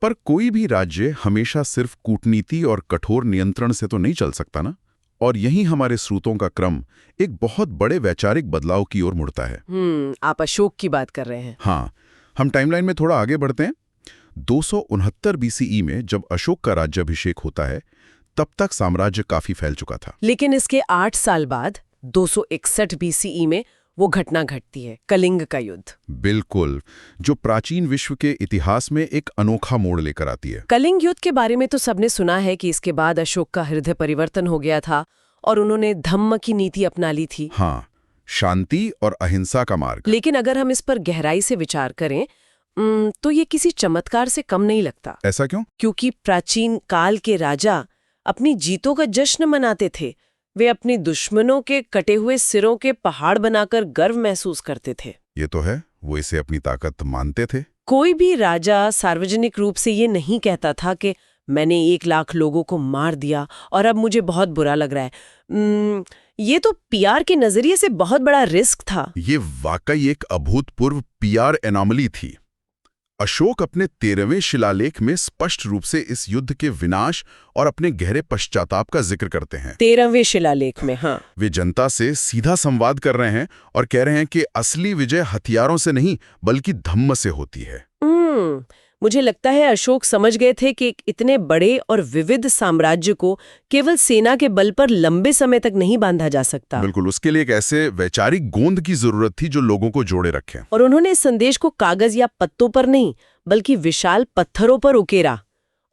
पर कोई भी राज्य हमेशा सिर्फ कूटनीति और कठोर नियंत्रण से तो नहीं चल सकता ना। और यहीं हमारे स्रोतों का क्रम एक बहुत बड़े वैचारिक बदलाव की ओर मुड़ता है। आप अशोक की बात कर रहे हैं। हाँ, हम टाइमलाइन में थोड़ा आगे बढ़ते हैं। 269 बीसीई में जब अशोक का राज्याभिषेक होता है, तब तक साम्राज्य काफी फैल चुका था। लेकिन इसके 8 साल बाद 261 बीसीई में वो घटना घटती है, कलिंग का युद्ध। बिल्कुल, जो प्राचीन विश्व के इतिहास में एक अनोखा मोड़ लेकर आती है। कलिंग युद्ध के बारे में तो सबने सुना है कि इसके बाद अशोक का हृदय परिवर्तन हो गया था और उन्होंने धम्म की नीति अपना ली थी। हाँ, शांति और अहिंसा का मार्ग। लेकिन अगर हम इस पर गहराई से विचार करें तो ये किसी चमत्कार से कम नहीं लगता। ऐसा क्यों? क्योंकि प्राचीन काल के राजा अपनी जीतों का जश्न मनाते थे। वे अपनी दुश्मनों के कटे हुए सिरों के पहाड़ बनाकर गर्व महसूस करते थे। ये तो है, वो इसे अपनी ताकत मानते थे। कोई भी राजा सार्वजनिक रूप से ये नहीं कहता था कि मैंने 1 लाख लोगों को मार दिया और अब मुझे बहुत बुरा लग रहा है। ये तो पीआर के नजरिए से बहुत बड़ा रिस्क था। ये वाकई एक अभूतपूर्व पीआर एनोमली थी। अशोक अपने 13वें शिलालेख में स्पष्ट रूप से इस युद्ध के विनाश और अपने गहरे पश्चाताप का जिक्र करते हैं। 13वें शिलालेख में, हाँ। वे जनता से सीधा संवाद कर रहे हैं और कह रहे हैं कि असली विजय हथियारों से नहीं बल्कि धम्म से होती है। मुझे लगता है अशोक समझ गए थे कि एक इतने बड़े और विविध साम्राज्य को केवल सेना के बल पर लंबे समय तक नहीं बांधा जा सकता। बिल्कुल, उसके लिए एक ऐसे वैचारिक गोंद की जरूरत थी जो लोगों को जोड़े रखे। और उन्होंने इस संदेश को कागज या पत्तों पर नहीं बल्कि विशाल पत्थरों पर उकेरा।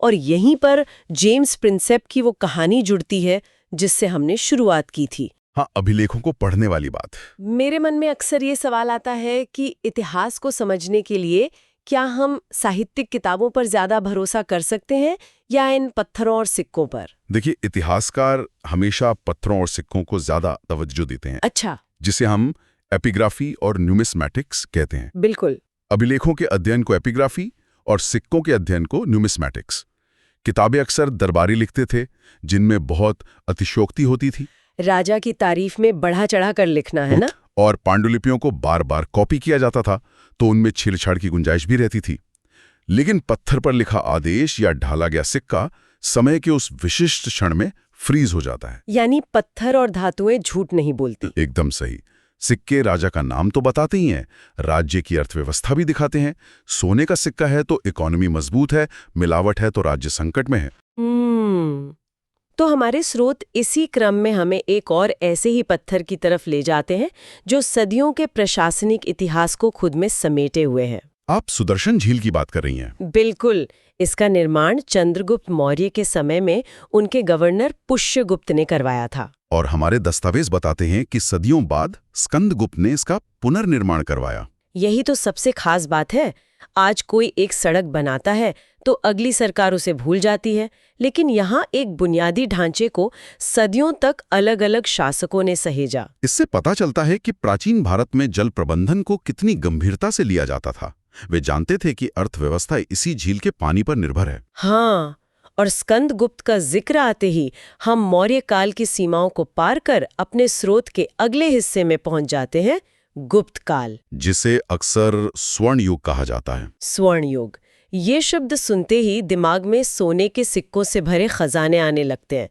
और यहीं पर जेम्स प्रिंसेप की वो कहानी जुड़ती है जिससे हमने शुरुआत की थी। हाँ, अभिलेखों को पढ़ने वाली बात। मेरे मन में अक्सर ये सवाल आता है कि इतिहास को समझने के लिए क्या हम साहित्यिक किताबों पर ज्यादा भरोसा कर सकते हैं या इन पत्थरों और सिक्कों पर? देखिए, इतिहासकार हमेशा पत्थरों और सिक्कों को ज्यादा तवज्जो देते हैं। अच्छा। जिसे हम एपिग्राफी और न्यूमिस्मैटिक्स कहते हैं। बिल्कुल। अभिलेखों के अध्ययन को एपिग्राफी और सिक्कों के अध्ययन को न्यूमिस्मैटिक्स। किताबें अक्सर दरबारी लिखते थे जिनमें बहुत अतिशयोक्ति होती थी। राजा की तारीफ में बढ़ा चढ़ा कर लिखना, है ना? और पांडुलिपियों को बार बार कॉपी किया जाता था तो उनमें छेड़छाड़ की गुंजाइश भी रहती थी। लेकिन पत्थर पर लिखा आदेश या ढाला गया सिक्का समय के उस विशिष्ट क्षण में फ्रीज हो जाता है। यानी पत्थर और धातुएं झूठ नहीं बोलती। एकदम सही। सिक्के राजा का नाम तो बताते ही हैं, राज्य की अर्थव्यवस्था भी दिखाते हैं। सोने का सिक्का है तो इकोनॉमी मजबूत है, मिलावट है तो राज्य संकट में है। तो हमारे स्रोत इसी क्रम में हमें एक और ऐसे ही पत्थर की तरफ ले जाते हैं जो सदियों के प्रशासनिक इतिहास को खुद में समेटे हुए हैं। आप सुदर्शन झील की बात कर रही हैं। बिल्कुल। इसका निर्माण चंद्रगुप्त मौर्य के समय में उनके गवर्नर पुष्यगुप्त ने करवाया था। और हमारे दस्तावेज बताते हैं कि सदियों बाद स्कंदगुप्त ने इसका पुनर्निर्माण करवाया। यही तो सबसे खास बात है। आज कोई एक सड़क बनाता है तो अगली सरकार उसे भूल जाती है, लेकिन यहाँ एक बुनियादी ढांचे को सदियों तक अलग अलग शासकों ने सहेजा। इससे पता चलता है कि प्राचीन भारत में जल प्रबंधन को कितनी गंभीरता से लिया जाता था। वे जानते थे कि अर्थव्यवस्था इसी झील के पानी पर निर्भर है। हाँ, और स्कंदगुप्त का जिक्र आते ही हम मौर्य काल की सीमाओं को पार कर अपने स्रोत के अगले हिस्से में पहुंच जाते हैं, गुप्त काल, जिसे अक्सर स्वर्ण युग कहा जाता है। स्वर्ण युग। ये शब्द सुनते ही दिमाग में सोने के सिक्कों से भरे खजाने आने लगते हैं।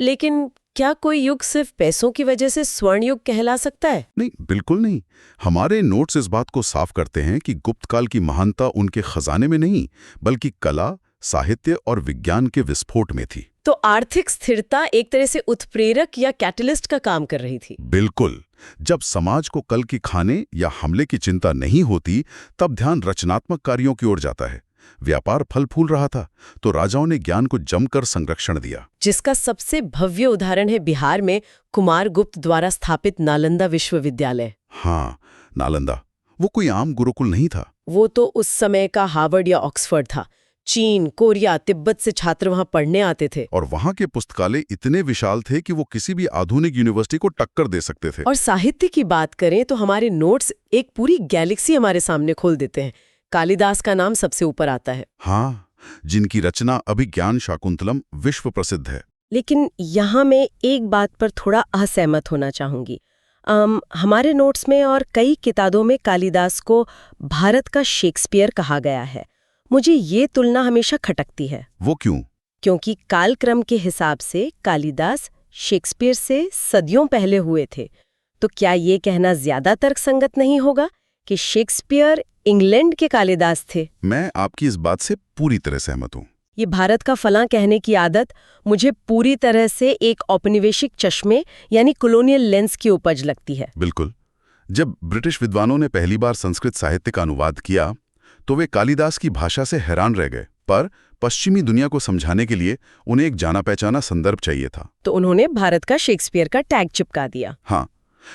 लेकिन क्या कोई युग सिर्फ पैसों की वजह से स्वर्ण युग कहला सकता है? नहीं, बिल्कुल नहीं। हमारे नोट्स इस बात को साफ करते हैं कि गुप्त काल की महानता उनके खजाने में नहीं, बल्कि कला, साहित्य और विज्ञान के विस्फोट में थी। तो आर्थिक स्थिरता एक तरह से उत्प्रेरक या कैटलिस्ट का काम कर रही थी। बिल्कुल। जब समाज को कल की खाने या हमले की चिंता नहीं होती, तब ध्यान रचनात्मक कार्यों की ओर जाता है। व्यापार फल फूल रहा था, तो राजाओं ने ज्ञान को जमकर संरक्षण दिया, जिसका सबसे भव्य उदाहरण है बिहार में कुमारगुप्त द्वारा स्थापित नालंदा विश्वविद्यालय। हाँ, नालंदा। वो कोई आम गुरुकुल नहीं था। वो तो उस समय का हार्वर्ड या ऑक्सफोर्ड था। चीन, कोरिया, तिब्बत से छात्र वहां पढ़ने आते थे। और वहां के पुस्तकालय इतने विशाल थे कि वो किसी भी आधुनिक यूनिवर्सिटी को टक्कर दे सकते थे। और साहित्य की बात करें तो हमारे नोट्स एक पूरी गैलेक्सी हमारे सामने खोल देते हैं। कालिदास का नाम सबसे ऊपर आता है। हाँ, जिनकी रचना अभिज्ञान शाकुंतलम विश्व प्रसिद्ध है। लेकिन यहाँ मैं एक बात पर थोड़ा असहमत होना चाहूंगी। हमारे नोट्स में और कई किताबों में कालिदास को भारत का शेक्सपियर कहा गया है। मुझे ये तुलना हमेशा खटकती है। वो क्यों? क्योंकि कालक्रम के हिसाब से कालिदास शेक्सपियर से सदियों पहले हुए थे। तो क्या ये कहना ज्यादा तर्कसंगत नहीं होगा कि शेक्सपियर इंग्लैंड के कालिदास थे? मैं आपकी इस बात से पूरी तरह सहमत हूँ। ये भारत का फलां कहने की आदत मुझे पूरी तरह से एक औपनिवेशिक चश्मे यानी कॉलोनियल लेंस की उपज लगती है। बिल्कुल। जब ब्रिटिश विद्वानों ने पहली बार संस्कृत साहित्य का अनुवाद किया, तो वे कालिदास की भाषा से हैरान रह गए, पर पश्चिमी दुनिया को समझाने के लिए उन्हें एक जाना पहचाना संदर्भ चाहिए था। तो उन्होंने भारत का शेक्सपियर का टैग चिपका दिया। हाँ,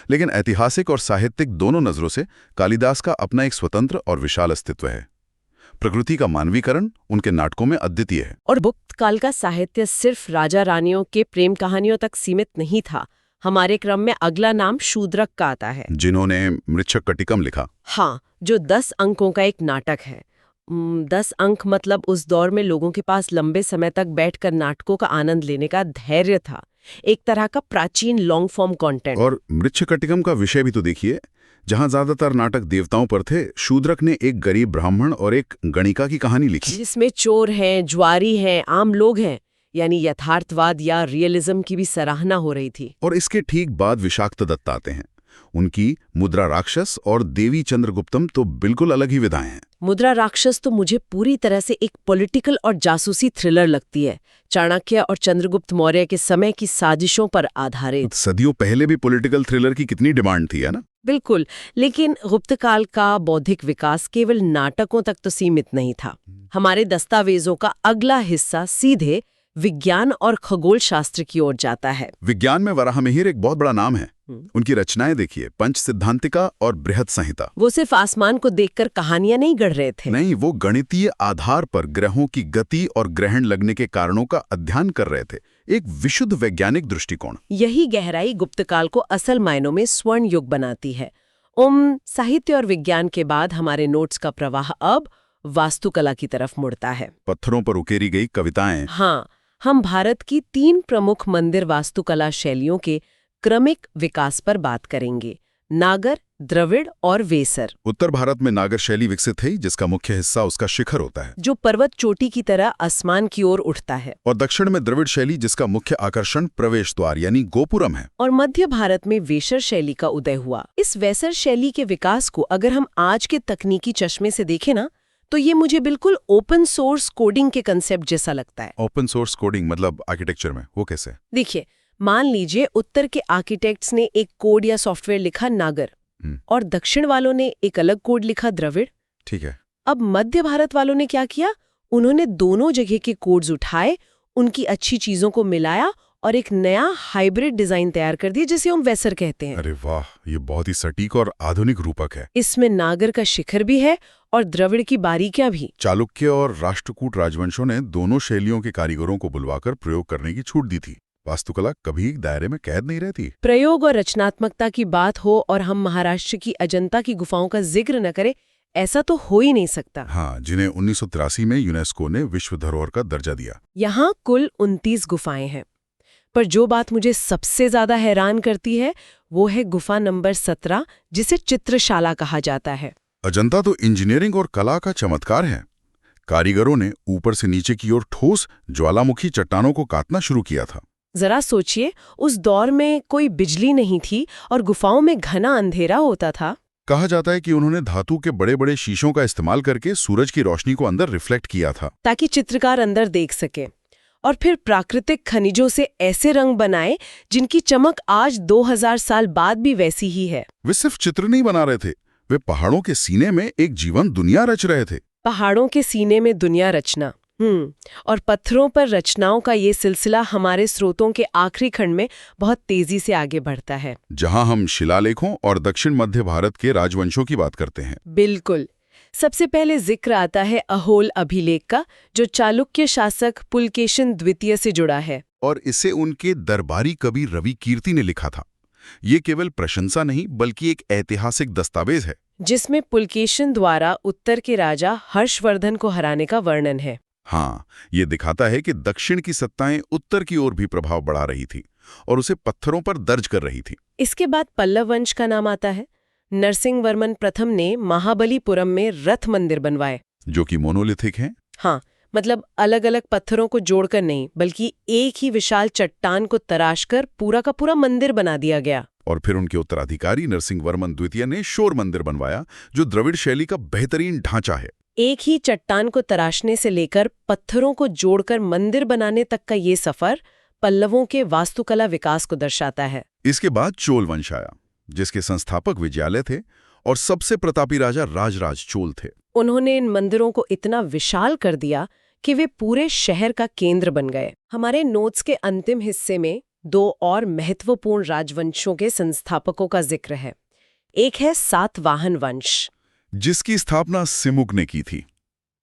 लेकिन ऐतिहासिक और साहित्यिक दोनों नजरों से कालिदास का अपना एक स्वतंत्र और विशाल अस्तित्व है। प्रकृति का मानवीकरण उनके नाटकों में अद्वितीय है। और गुप्त काल का साहित्य सिर्फ राजा रानियों के प्रेम कहानियों तक सीमित नहीं था। हमारे क्रम में अगला नाम शूद्रक का आता है, जिन्होंने मृच्छकटिकम लिखा। हाँ, जो 10 अंकों का एक नाटक है। 10 अंक मतलब उस दौर में लोगों के पास लंबे समय तक बैठकर नाटकों का आनंद लेने का धैर्य था। एक तरह का प्राचीन लॉन्ग फॉर्म कंटेंट। और मृच्छकटिकम का विषय भी तो देखिए, जहां ज्यादातर नाटक देवताओं पर थे, शूद्रक ने एक गरीब ब्राह्मण और एक गणिका की कहानी लिखी, जिसमें चोर हैं, ज्वारी हैं, आम लोग हैं, यानी यथार्थवाद या रियलिज्म की भी सराहना हो रही थी। और इसके ठीक बाद विषाक्त दत्त आते हैं। उनकी मुद्रा राक्षस और देवी चंद्रगुप्तम तो बिल्कुल अलग ही विधाएं हैं। मुद्रा राक्षस तो मुझे पूरी तरह से एक पॉलिटिकल और जासूसी थ्रिलर लगती है, चाणक्य और चंद्रगुप्त मौर्य के समय की साजिशों पर आधारित। सदियों पहले भी पॉलिटिकल थ्रिलर की कितनी डिमांड थी, है ना? बिल्कुल, लेकिन गुप्त काल का बौद्धिक विकास केवल नाटकों तक तो सीमित नहीं था। हमारे दस्तावेजों का अगला हिस्सा सीधे विज्ञान और खगोल शास्त्र की ओर जाता है। विज्ञान में वराहमिहिर एक बहुत बड़ा नाम है। उनकी रचनाएं देखिए, पंच सिद्धांतिका और बृहद संहिता। वो सिर्फ आसमान को देखकर कहानियां नहीं गढ़ रहे थे। नहीं, वो गणितीय आधार पर ग्रहों की गति और ग्रहण लगने के कारणों का अध्ययन कर रहे थे। एक विशुद्ध वैज्ञानिक दृष्टिकोण। यही गहराई गुप्त काल को असल मायनों में स्वर्ण युग बनाती है। साहित्य और विज्ञान के बाद हमारे नोट्स का प्रवाह अब वास्तुकला की तरफ मुड़ता है। पत्थरों पर उकेरी गई कविताएं। हाँ, हम भारत की 3 प्रमुख मंदिर वास्तुकला शैलियों के क्रमिक विकास पर बात करेंगे, नागर, द्रविड़ और वेसर। उत्तर भारत में नागर शैली विकसित है, जिसका मुख्य हिस्सा उसका शिखर होता है, जो पर्वत चोटी की तरह आसमान की ओर उठता है। और दक्षिण में द्रविड़ शैली, जिसका मुख्य आकर्षण प्रवेश द्वार यानी गोपुरम है। और मध्य भारत में वेसर शैली का उदय हुआ। इस वेसर शैली के विकास को अगर हम आज के तकनीकी चश्मे से देखें ना, तो ये मुझे बिल्कुल ओपन सोर्स कोडिंग के कंसेप्ट जैसा लगता है। ओपन सोर्स कोडिंग मतलब आर्किटेक्चर में? वो कैसे? देखिए, मान लीजिए उत्तर के आर्किटेक्ट्स ने एक कोड या सॉफ्टवेयर लिखा नागर, और दक्षिण वालों ने एक अलग कोड लिखा द्रविड़। ठीक है। अब मध्य भारत वालों ने क्या किया? उन्होंने दोनों जगह के कोड्स उठाए, उनकी अच्छी चीजों को मिलाया और एक नया हाइब्रिड डिजाइन तैयार कर दिया, जिसे हम वेसर कहते हैं। अरे वाह, ये बहुत ही सटीक और आधुनिक रूपक है। इसमें नागर का शिखर भी है और द्रविड़ की बारीकियां भी। चालुक्य और राष्ट्रकूट राजवंशों ने दोनों शैलियों के कारीगरों को बुलवाकर प्रयोग करने की छूट दी थी। वास्तुकला कभी दायरे में कैद नहीं रहती। प्रयोग और रचनात्मकता की बात हो और हम महाराष्ट्र की अजंता की गुफाओं का जिक्र न करें, ऐसा तो हो ही नहीं सकता। हाँ, जिन्हें 1983 में यूनेस्को ने विश्व धरोहर का दर्जा दिया। यहाँ कुल 29 गुफाएं हैं, पर जो बात मुझे सबसे ज्यादा हैरान करती है वो है गुफा नंबर 17, जिसे चित्रशाला कहा जाता है। अजंता तो इंजीनियरिंग और कला का चमत्कार है। कारीगरों ने ऊपर से नीचे की ओर ठोस ज्वालामुखी चट्टानों को काटना शुरू किया था। जरा सोचिए, उस दौर में कोई बिजली नहीं थी और गुफाओं में घना अंधेरा होता था। कहा जाता है कि उन्होंने धातु के बड़े बड़े शीशों का इस्तेमाल करके सूरज की रोशनी को अंदर रिफ्लेक्ट किया था, ताकि चित्रकार अंदर देख सके, और फिर प्राकृतिक खनिजों से ऐसे रंग बनाए जिनकी चमक आज 2000 साल बाद भी वैसी ही है। वे सिर्फ चित्र नहीं बना रहे थे, वे पहाड़ों के सीने में एक जीवन दुनिया रच रहे थे। पहाड़ों के सीने में दुनिया रचना, और पत्थरों पर रचनाओं का ये सिलसिला हमारे स्रोतों के आखिरी खंड में बहुत तेजी से आगे बढ़ता है, जहां हम शिलालेखों और दक्षिण मध्य भारत के राजवंशों की बात करते हैं। बिल्कुल। सबसे पहले जिक्र आता है अहोल अभिलेख का, जो चालुक्य शासक पुलकेशिन द्वितीय से जुड़ा है। और इसे उनके दरबारी कवि रवि कीर्ति ने लिखा था। ये केवल प्रशंसा नहीं बल्कि एक ऐतिहासिक दस्तावेज है, जिसमें पुलकेशिन द्वारा उत्तर के राजा हर्षवर्धन को हराने का वर्णन है। हाँ, ये दिखाता है कि दक्षिण की सत्ताएं उत्तर की ओर भी प्रभाव बढ़ा रही थी और उसे पत्थरों पर दर्ज कर रही थी। इसके बाद पल्लव वंश का नाम आता है। नरसिंहवर्मन प्रथम ने महाबलीपुरम में रथ मंदिर बनवाए, जो कि मोनोलिथिक हैं। हाँ, मतलब अलग अलग पत्थरों को जोड़कर नहीं, बल्कि एक ही विशाल चट्टान को तराशकर पूरा का पूरा मंदिर बना दिया गया। और फिर उनके उत्तराधिकारी नरसिंहवर्मन द्वितीय ने शोर मंदिर बनवाया, जो द्रविड़ शैली का बेहतरीन ढांचा है। एक ही चट्टान को तराशने से लेकर पत्थरों को जोड़कर मंदिर बनाने तक का ये सफर पल्लवों के वास्तुकला विकास को दर्शाता है। इसके बाद चोल वंश आया, जिसके संस्थापक विजयालय थे और सबसे प्रतापी राजा राजराज चोल थे। उन्होंने इन मंदिरों को इतना विशाल कर दिया कि वे पूरे शहर का केंद्र बन गए। हमारे नोट्स के अंतिम हिस्से में 2 और महत्वपूर्ण राजवंशों के संस्थापकों का जिक्र है। एक है सातवाहन वंश, जिसकी स्थापना सिमुक ने की थी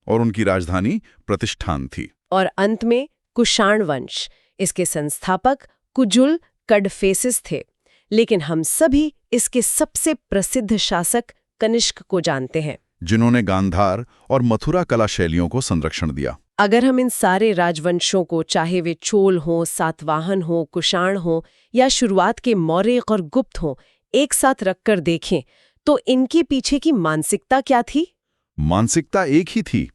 और उनकी राजधानी प्रतिष्ठान थी। और अंत में कुषाण वंश। इसके संस्थापक कुजुल कडफेसिस थे, लेकिन हम सभी इसके सबसे प्रसिद्ध शासक कनिष्क को जानते हैं, जिन्होंने गांधार और मथुरा कला शैलियों को संरक्षण दिया। अगर हम इन सारे राजवंशों को, चाहे वे चोल हों, सातवाहन हों, कुषाण हों या शुरुआत के मौर्य और गुप्त हों, एक साथ रखकर देखें तो इनके पीछे की मानसिकता क्या थी? मानसिकता एक ही थी,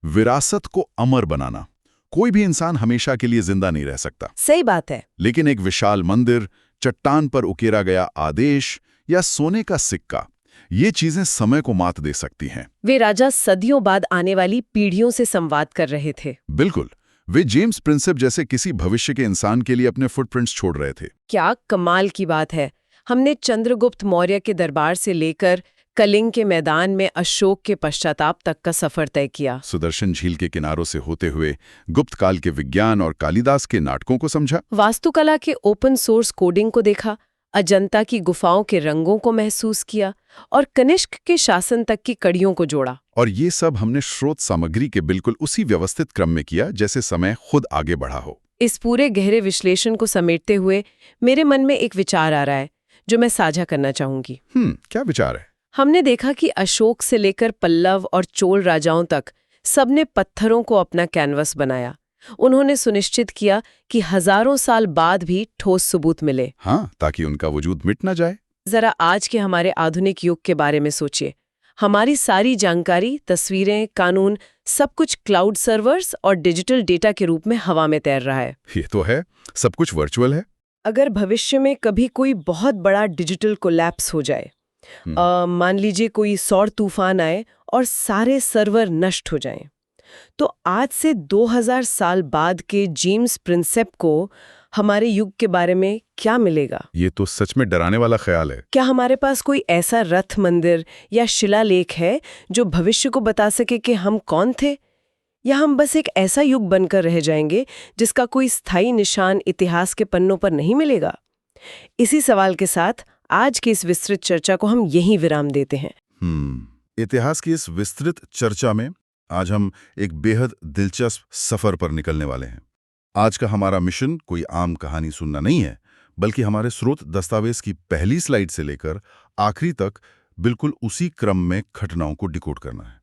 विरासत को अमर बनाना। कोई भी इंसान हमेशा के लिए जिंदा नहीं रह सकता। सही बात है। लेकिन एक विशाल मंदिर, चट्टान पर उकेरा गया आदेश या सोने का सिक्का, ये चीजें समय को मात दे सकती हैं। वे राजा सदियों बाद आने वाली पीढ़ियों से संवाद कर रहे थे। बिल्कुल, वे जेम्स प्रिंसेप जैसे किसी भविष्य के इंसान के लिए अपने फुटप्रिंट्स छोड़ रहे थे। क्या कमाल की बात है। हमने चंद्रगुप्त मौर्य के दरबार से लेकर कलिंग के मैदान में अशोक के पश्चाताप तक का सफर तय किया। सुदर्शन झील के किनारों से होते हुए गुप्त काल के विज्ञान और कालिदास के नाटकों को समझा। वास्तुकला के ओपन सोर्स कोडिंग को देखा, अजंता की गुफाओं के रंगों को महसूस किया और कनिष्क के शासन तक की कड़ियों को जोड़ा। और ये सब हमने स्रोत सामग्री के बिल्कुल उसी व्यवस्थित क्रम में किया जैसे समय खुद आगे बढ़ा हो। इस पूरे गहरे विश्लेषण को समेटते हुए मेरे मन में एक विचार आ रहा है जो मैं साझा करना चाहूंगी। क्या विचार है? हमने देखा कि अशोक से लेकर पल्लव और चोल राजाओं तक सबने पत्थरों को अपना कैनवस बनाया। उन्होंने सुनिश्चित किया कि हजारों साल बाद भी ठोस सबूत मिले। हाँ, ताकि उनका वजूद मिट ना जाए। जरा आज के हमारे आधुनिक युग के बारे में सोचिए। हमारी सारी जानकारी, तस्वीरें, कानून, सब कुछ क्लाउड सर्वर्स और डिजिटल डेटा के रूप में हवा में तैर रहा है। ये तो है, सब कुछ वर्चुअल है। अगर भविष्य में कभी कोई बहुत बड़ा डिजिटल कोलैप्स हो जाए, मान लीजिए कोई सौर तूफान आए और सारे सर्वर नष्ट हो जाएं, तो आज से 2000 साल बाद के जेम्स प्रिंसेप को हमारे युग के बारे में क्या मिलेगा? ये तो सच में डराने वाला ख्याल है। क्या हमारे पास कोई ऐसा रथ मंदिर या शिलालेख है जो भविष्य को बता सके कि हम कौन थे? या हम बस एक ऐसा युग बनकर रह जाएंगे जिसका कोई स्थायी निशान इतिहास के पन्नों पर नहीं मिलेगा? इसी सवाल के साथ आज की इस विस्तृत चर्चा को हम यहीं विराम देते हैं। इतिहास की इस विस्तृत चर्चा में आज हम एक बेहद दिलचस्प सफर पर निकलने वाले हैं। आज का हमारा मिशन कोई आम कहानी सुनना नहीं है, बल्कि हमारे स्रोत दस्तावेज की पहली स्लाइड से लेकर आखिरी तक बिल्कुल उसी क्रम में घटनाओं को डिकोड करना है।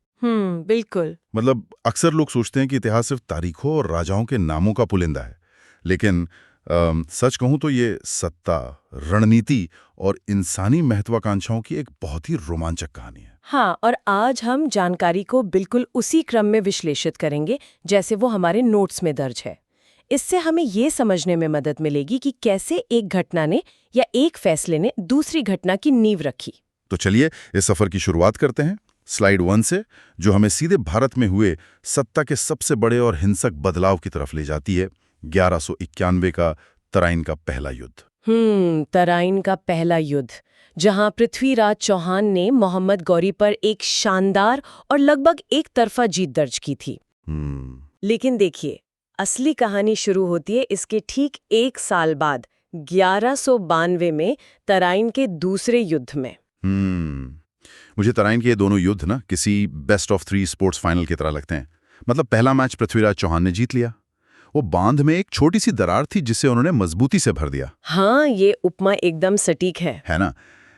बिल्कुल। मतलब अक्सर लोग सोचते हैं कि इतिहास सिर्फ तारीखों और राजाओं के नामों का पुलिंदा है, लेकिन सच कहूं तो ये सत्ता, रणनीति और इंसानी महत्वाकांक्षाओं की एक बहुत ही रोमांचक कहानी है। हाँ, और आज हम जानकारी को बिल्कुल उसी क्रम में विश्लेषित करेंगे जैसे वो हमारे नोट्स में दर्ज है। इससे हमें ये समझने में मदद मिलेगी कि कैसे एक घटना ने या एक फैसले ने दूसरी घटना की नींव रखी। तो चलिए इस सफर की शुरुआत करते हैं स्लाइड 1 से, जो हमें सीधे भारत में हुए सत्ता के सबसे बड़े और हिंसक बदलाव की तरफ ले जाती है। 1191 का तराइन का पहला युद्ध। तराइन का पहला युद्ध, जहां पृथ्वीराज चौहान ने मोहम्मद गौरी पर एक शानदार और लगभग एक तरफा जीत दर्ज की थी। लेकिन देखिए, असली कहानी शुरू होती है इसके ठीक 1 साल बाद 1192 में तराइन के दूसरे युद्ध में। मुझे तराइन के ये दोनों युद्ध ना किसी बेस्ट ऑफ 3 स्पोर्ट्स फाइनल की तरह लगते हैं। मतलब पहला मैच पृथ्वीराज चौहान ने जीत लिया। वो बांध में एक छोटी सी दरार थी जिसे उन्होंने मजबूती से भर दिया। हाँ, ये उपमा एकदम सटीक है ना?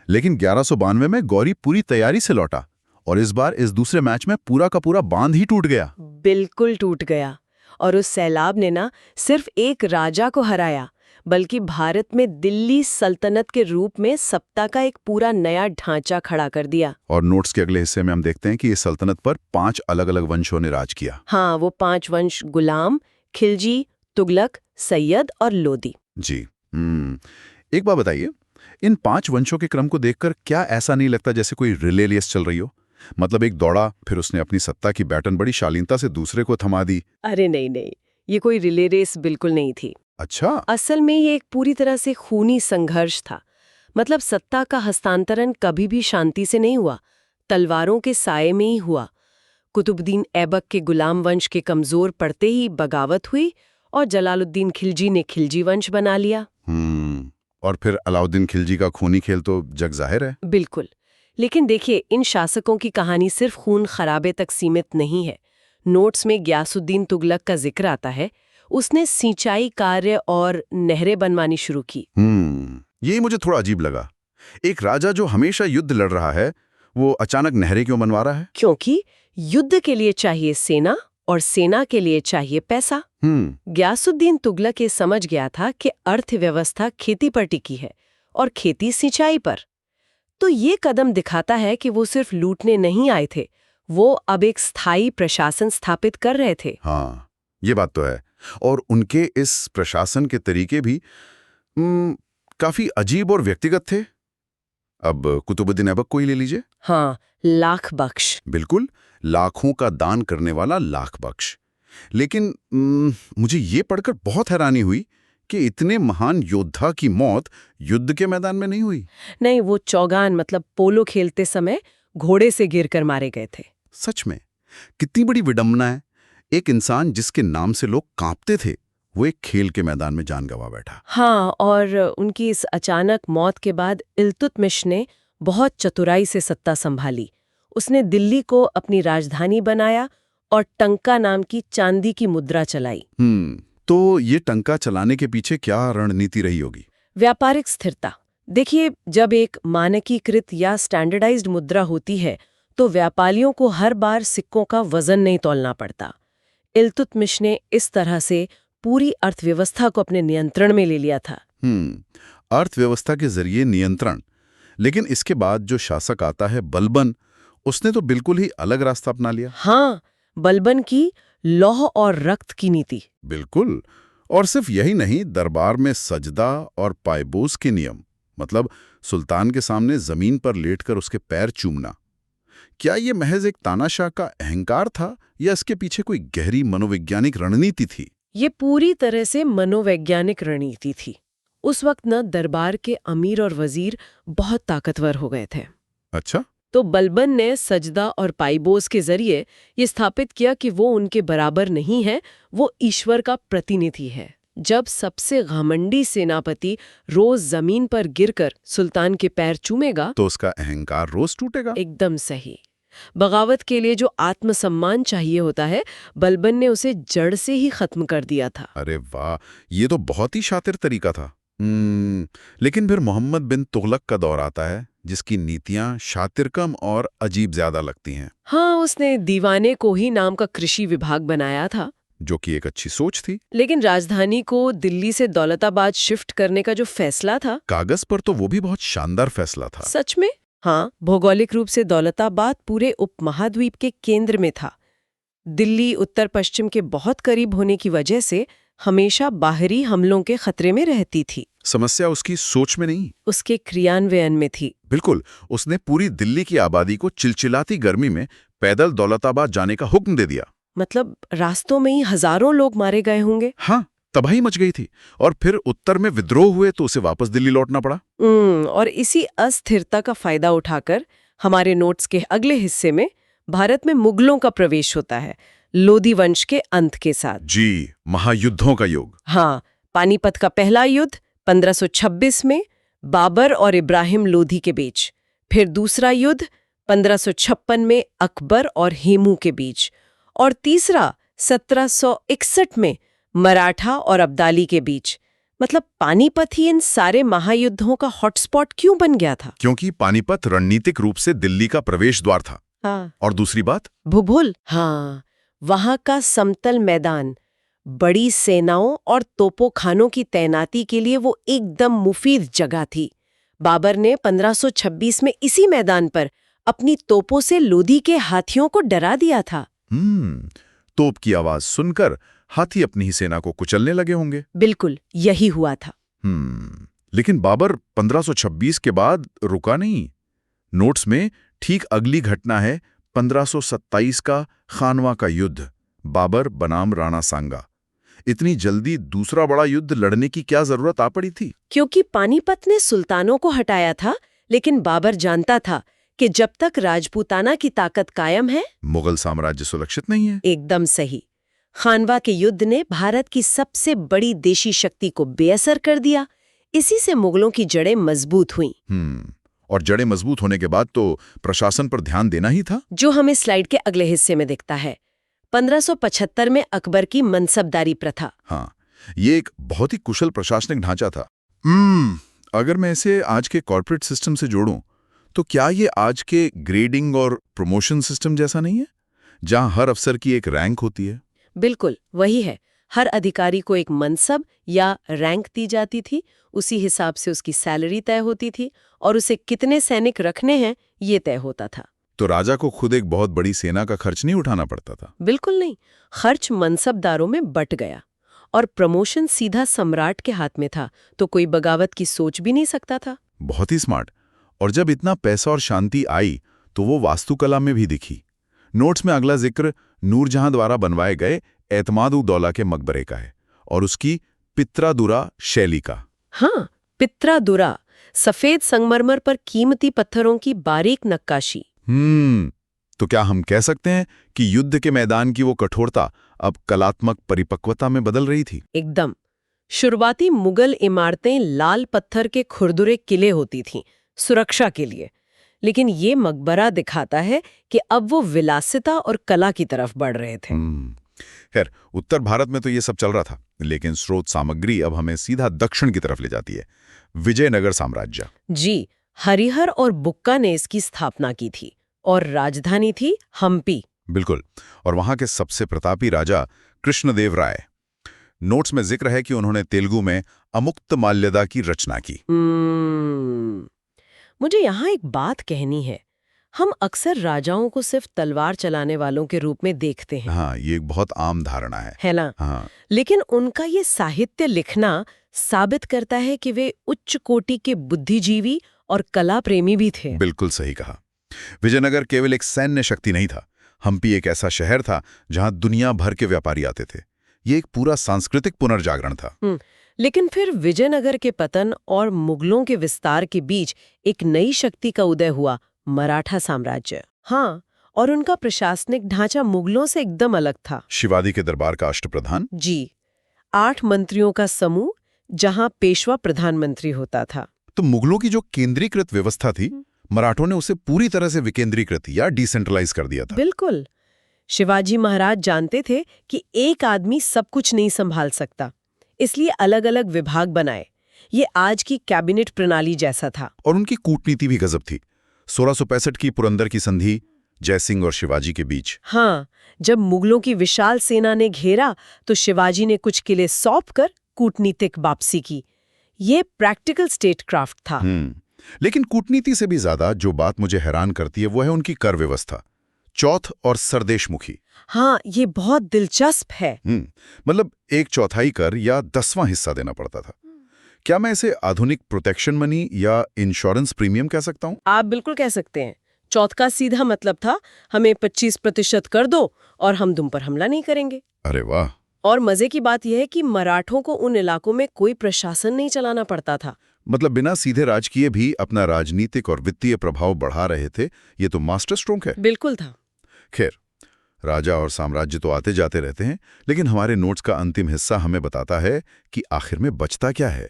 लेकिन 1192 में गौरी पूरी तैयारी से लौटा और इस बार इस दूसरे मैच में पूरा का पूरा बांध ही टूट गया। बिल्कुल टूट गया। और उस सैलाब ने ना सिर्फ एक राजा को हराया, बल्कि भारत में दिल्ली सल्तनत के रूप में सत्ता का एक पूरा नया ढांचा खड़ा कर दिया। और नोट्स के अगले हिस्से में हम देखते हैं कि इस सल्तनत पर 5 अलग-अलग वंशों ने राज किया। हाँ, वो 5 वंश गुलाम, खिलजी, तुगलक, सैयद और लोदी। जी। एक बात बताइए, इन 5 वंशों के क्रम को देखकर क्या ऐसा नहीं लगता जैसे कोई रिले रेस चल रही हो? मतलब एक दौड़ा, फिर उसने अपनी सत्ता की बैटन बड़ी शालीनता से दूसरे को थमा दी। अरे नहीं, ये कोई रिले रेस बिल्कुल नहीं थी। अच्छा। असल में ये एक पूरी तरह से खूनी संघर्ष था। मतलब सत्ता का हस्तांतरण कभी भी शांति से नहीं हुआ, तलवारों के साये में ही हुआ। कुतुबुद्दीन ऐबक के गुलाम वंश के कमजोर पड़ते ही बगावत हुई और जलालुद्दीन खिलजी ने खिलजी वंश बना लिया। और फिर अलाउद्दीन खिलजी का खूनी खेल तो जग जाहिर है। बिल्कुल। लेकिन देखिए, इन शासकों की कहानी सिर्फ खून खराबे तक सीमित नहीं है। नोट्स में गयासुद्दीन तुगलक का जिक्र आता है। उसने सिंचाई कार्य और नहरें बनवानी शुरू की। ये मुझे थोड़ा अजीब लगा। एक राजा जो हमेशा युद्ध लड़ रहा है, वो अचानक नहरें क्यों बनवा रहा है? क्योंकि युद्ध के लिए चाहिए सेना और सेना के लिए चाहिए पैसा। गयासुद्दीन तुगलक ये समझ गया था कि अर्थव्यवस्था खेती पर टिकी है और खेती सिंचाई पर। तो ये कदम दिखाता है कि वो सिर्फ लूटने नहीं आए थे, वो अब एक स्थायी प्रशासन स्थापित कर रहे थे। हाँ, ये बात तो है। और उनके इस प्रशासन के तरीके भी काफी अजीब और व्यक्तिगत थे। अब कुतुबुद्दीन ऐबक को ही ले लीजिए। हाँ, लाख बख्श। बिल्कुल, लाखों का दान करने वाला लाख बख्श। लेकिन मुझे ये पढ़कर बहुत हैरानी हुई कि इतने महान योद्धा की मौत युद्ध के मैदान में नहीं हुई। नहीं, वो चौगान मतलब पोलो खेलते समय घोड़े से गिरकर मारे गए थे। सच में कितनी बड़ी विडंबना है। एक इंसान जिसके नाम से लोग कांपते थे, वो एक खेल के मैदान में जान गंवा बैठा। हाँ, और उनकी इस अचानक मौत के बाद इल्तुतमिश ने बहुत चतुराई से सत्ता संभाली। उसने दिल्ली को अपनी राजधानी बनाया और टंका नाम की चांदी की मुद्रा चलाई। तो ये टंका चलाने के पीछे क्या रणनीति रही होगी? व्यापारिक स्थिरता। देखिए, जब एक मानकीकृत या स्टैंडर्डाइज्ड मुद्रा होती है तो व्यापारियों को हर बार सिक्कों का वजन नहीं तौलना पड़ता। इल्तुतमिश ने इस तरह से पूरी अर्थव्यवस्था को अपने नियंत्रण में ले लिया था। अर्थव्यवस्था के जरिए नियंत्रण। लेकिन इसके बाद जो शासक आता है बलबन, उसने तो बिल्कुल ही अलग रास्ता अपना लिया। हाँ, बलबन की लौह और रक्त की नीति। बिल्कुल। और सिर्फ यही नहीं, दरबार में सजदा और पायबोस के नियम, मतलब सुल्तान के सामने जमीन पर लेटकर उसके पैर चूमना। क्या ये महज एक तानाशाह का अहंकार था या इसके पीछे कोई गहरी मनोवैज्ञानिक रणनीति थी? ये पूरी तरह से मनोवैज्ञानिक रणनीति थी। उस वक्त न दरबार के अमीर और वजीर बहुत ताकतवर हो गए थे। अच्छा। तो बलबन ने सजदा और पाइबोस के जरिए ये स्थापित किया कि वो उनके बराबर नहीं है, वो ईश्वर का प्रतिनिधि है। जब सबसे घमंडी सेनापति रोज जमीन पर गिरकर सुल्तान के पैर चूमेगा तो उसका अहंकार रोज टूटेगा। एकदम सही। बगावत के लिए जो आत्मसम्मान चाहिए होता है, बलबन ने उसे जड़ से ही खत्म कर दिया था। अरे वाह, ये तो बहुत ही शातिर तरीका था। लेकिन फिर मोहम्मद बिन तुगलक का दौर आता है, जिसकी नीतियां शातिरकम और अजीब ज्यादा लगती हैं, हाँ, उसने दीवाने को ही नाम का कृषि विभाग बनाया था। जो कि एक अच्छी सोच थी। लेकिन राजधानी को दिल्ली से दौलताबाद शिफ्ट करने का जो फैसला था, कागज पर तो वो भी बहुत शानदार फैसला था। सच में? हाँ, भौगोलिक रूप से दौलताबाद पूरे उपमहाद्वीप के केंद्र में था। दिल्ली उत्तर पश्चिम के बहुत करीब होने की वजह से हमेशा बाहरी हमलों के खतरे में रहती थी। समस्या उसकी सोच में नहीं, उसके क्रियान्वयन में थी। बिल्कुल। उसने पूरी दिल्ली की आबादी को चिलचिलाती गर्मी में पैदल दौलताबाद जाने का हुक्म दे दिया। मतलब रास्तों में ही हजारों लोग मारे गए होंगे। हाँ, तबाही मच गई थी। और फिर उत्तर में विद्रोह हुए तो उसे वापस दिल्ली लौटना पड़ा। और इसी अस्थिरता का फायदा उठाकर हमारे नोट्स के अगले हिस्से में भारत में मुगलों का प्रवेश होता है, लोधी वंश के अंत के साथ। जी, महायुद्धों का युग। हाँ, पानीपत का पहला युद्ध 1526 में बाबर और इब्राहिम लोधी के बीच, फिर दूसरा युद्ध 1556 में अकबर और हेमू के बीच, और तीसरा 1761 में मराठा और अब्दाली के बीच। मतलब पानीपत ही इन सारे महायुद्धों का हॉटस्पॉट क्यों बन गया था? क्योंकि पानीपत रणनीतिक रूप से दिल्ली का प्रवेश द्वार था। हाँ। और दूसरी बात, भूगोल। हाँ, वहां का समतल मैदान बड़ी सेनाओं और तोपोखानों की तैनाती के लिए वो एकदम मुफीद जगह थी। बाबर ने 1526 में इसी मैदान पर अपनी तोपों से लोधी के हाथियों को डरा दिया था। तोप की आवाज सुनकर हाथी अपनी ही सेना को कुचलने लगे होंगे। बिल्कुल यही हुआ था। लेकिन बाबर 1526 के बाद रुका नहीं। नोट्स में ठीक अगली घटना है 1527 का खानवा का युद्ध, बाबर बनाम राणा सांगा। इतनी जल्दी दूसरा बड़ा युद्ध लड़ने की क्या जरूरत आ पड़ी थी? क्योंकि पानीपत ने सुल्तानों को हटाया था, लेकिन बाबर जानता था कि जब तक राजपूताना की ताकत कायम है, मुगल साम्राज्य सुरक्षित नहीं है। एकदम सही। खानवा के युद्ध ने भारत की सबसे बड़ी देशी शक्ति को बेअसर कर दिया। इसी से मुगलों की जड़ें मजबूत हुईं। और जड़ें मजबूत होने के बाद तो प्रशासन पर ध्यान देना ही था, जो हमें स्लाइड के अगले हिस्से में दिखता है। 1575 में अकबर की मनसबदारी प्रथा। हाँ, ये एक बहुत ही कुशल प्रशासनिक ढांचा था। अगर मैं इसे आज के कॉर्पोरेट सिस्टम से जोड़ूं, तो क्या ये आज के ग्रेडिंग और प्रमोशन सिस्टम जैसा नहीं है, जहां हर अफसर की एक रैंक होती है? बिल्कुल वही है। हर अधिकारी को एक मनसब या रैंक दी जाती थी, उसी हिसाब से उसकी सैलरी तय होती थी और उसे कितने सैनिक रखने हैं ये तय होता था। तो राजा को खुद एक बहुत बड़ी सेना का खर्च नहीं उठाना पड़ता था? बिल्कुल नहीं। खर्च मनसबदारों में बट गया और प्रमोशन सीधा सम्राट के हाथ में था, तो कोई बगावत की सोच भी नहीं सकता था। बहुत ही स्मार्ट। और जब इतना पैसा और शांति आई तो वो वास्तुकला में भी दिखी। नोट्स में अगला जिक्र नूरजहां द्वारा बनवाए गए एतमाद-उद-दौला के मकबरे का है और उसकी पित्रादुरा शैली का। हाँ, पित्रादुरा, सफेद संगमरमर पर कीमती पत्थरों की बारीक नक्काशी। तो क्या हम कह सकते हैं कि युद्ध के मैदान की वो कठोरता अब कलात्मक परिपक्वता में बदल रही थी? एकदम। शुरुआती मुगल इमारतें लाल पत्थर के खुरदुरे किले होती थीं, सुरक्षा के लिए। लेकिन ये मकबरा दिखाता है कि अब वो विलासिता और कला की तरफ बढ़ रहे थे। खैर, उत्तर भारत में तो ये सब चल रहा था, लेकिन स्रोत सामग्री अब हमें सीधा दक्षिण की तरफ ले जाती है। विजयनगर साम्राज्य। जी, हरिहर और बुक्का ने इसकी स्थापना की थी और राजधानी थी हम्पी। बिल्कुल। और वहां के सबसे प्रतापी राजा कृष्णदेव राय। नोट्स में जिक्र है कि उन्होंने तेलुगु में अमुक्तमाल्यदा की रचना की। मुझे यहाँ एक बात कहनी है। हम अक्सर राजाओं को सिर्फ तलवार चलाने वालों के रूप में देखते हैं। हाँ, ये एक बहुत आम धारणा है ना? हाँ। लेकिन उनका ये साहित्य लिखना साबित करता है कि वे उच्च कोटि के बुद्धिजीवी और कला प्रेमी भी थे। बिल्कुल सही कहा। विजयनगर केवल एक सैन्य शक्ति नहीं था, हम्पी एक ऐसा शहर था जहां दुनिया भर के व्यापारी आते थे। ये एक पूरा सांस्कृतिक पुनर्जागरण था। लेकिन फिर विजयनगर के पतन और मुगलों के विस्तार के बीच एक नई शक्ति का उदय हुआ, मराठा साम्राज्य। हाँ, और उनका प्रशासनिक ढांचा मुगलों से एकदम अलग था। शिवाजी के दरबार का अष्टप्रधान। जी, 8 मंत्रियों का समूह, जहां पेशवा प्रधानमंत्री होता था। तो मुगलों की जो केंद्रीकृत व्यवस्था थी, मराठों ने उसे पूरी तरह से विकेंद्रीकृत या डिसेंट्रलाइज कर दिया था। बिल्कुल। शिवाजी महाराज जानते थे कि एक आदमी सब कुछ नहीं संभाल सकता, इसलिए अलग अलग विभाग बनाए। ये आज की कैबिनेट प्रणाली जैसा था। और उनकी कूटनीति भी गजब थी। 1665 की पुरंदर की संधि जयसिंह और शिवाजी के बीच। हाँ, जब मुगलों की विशाल सेना ने घेरा तो शिवाजी ने कुछ किले सौंपकर कूटनीतिक वापसी की। ये प्रैक्टिकल स्टेटक्राफ्ट था। लेकिन कूटनीति से भी ज्यादा जो बात मुझे हैरान करती है वो है उनकी कर व्यवस्था, चौथ और सरदेशमुखी। हाँ, ये बहुत दिलचस्प है। मतलब 1/4 कर या 10वां हिस्सा देना पड़ता था। क्या मैं इसे आधुनिक प्रोटेक्शन मनी या इंश्योरेंस प्रीमियम कह सकता हूँ? आप बिल्कुल कह सकते हैं। चौथ का सीधा मतलब था हमें 25% कर दो और हम तुम पर हमला नहीं करेंगे। अरे वाह। और मजे की बात यह है कि मराठों को उन इलाकों में कोई प्रशासन नहीं चलाना पड़ता था। मतलब बिना सीधे राज किए भी अपना राजनीतिक और वित्तीय प्रभाव बढ़ा रहे थे। ये तो मास्टर स्ट्रोक है। बिल्कुल था। खैर, राजा और साम्राज्य तो आते जाते रहते हैं, लेकिन हमारे नोट्स का अंतिम हिस्सा हमें बताता है कि आखिर में बचता क्या है।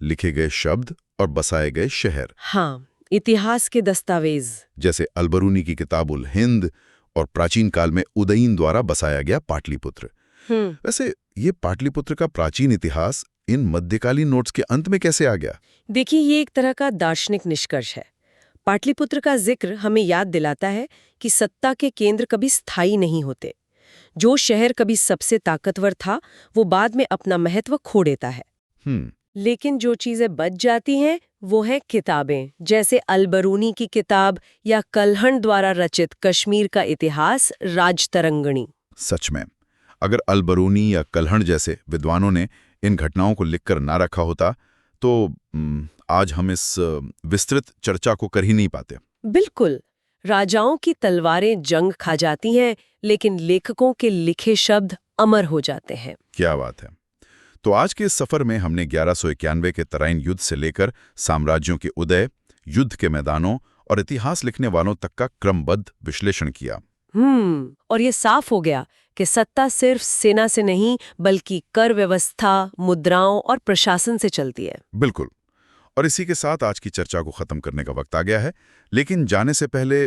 लिखे गए शब्द और बसाए गए शहर। हाँ, इतिहास के दस्तावेज जैसे अलबरूनी की किताब उल हिंद और प्राचीन काल में उदयीन द्वारा बसाया गया पाटलिपुत्र। वैसे ये पाटलिपुत्र का प्राचीन इतिहास इन मध्यकालीन नोट्स के अंत में कैसे आ गया? देखिए, ये एक तरह का दार्शनिक निष्कर्ष है। पाटलिपुत्र का जिक्र हमें याद दिलाता है कि सत्ता के केंद्र कभी स्थायी नहीं होते। जो शहर कभी सबसे ताकतवर था वो बाद में अपना महत्व खो देता है। लेकिन जो चीजें बच जाती हैं वो हैं किताबें, जैसे अलबरूनी की किताब या कल्हण द्वारा रचित कश्मीर का इतिहास राजतरंगिणी। सच में, अगर अलबरूनी या कल्हण जैसे विद्वानों ने इन घटनाओं को लिखकर ना रखा होता तो आज हम इस विस्तृत चर्चा को कर ही नहीं पाते। बिल्कुल, राजाओं की तलवारें जंग खा जाती हैं, लेकिन लेखकों के लिखे शब्द अमर हो जाते हैं। क्या बात है। तो आज के इस सफर में हमने 1191 के तराइन युद्ध से लेकर साम्राज्यों के उदय, युद्ध के मैदानों और इतिहास लिखने वालों तक का क्रमबद्ध विश्लेषण किया। और ये साफ हो गया कि सत्ता सिर्फ सेना से नहीं बल्कि कर व्यवस्था, मुद्राओं और प्रशासन से चलती है। बिल्कुल। और इसी के साथ आज की चर्चा को खत्म करने का वक्त आ गया है। लेकिन जाने से पहले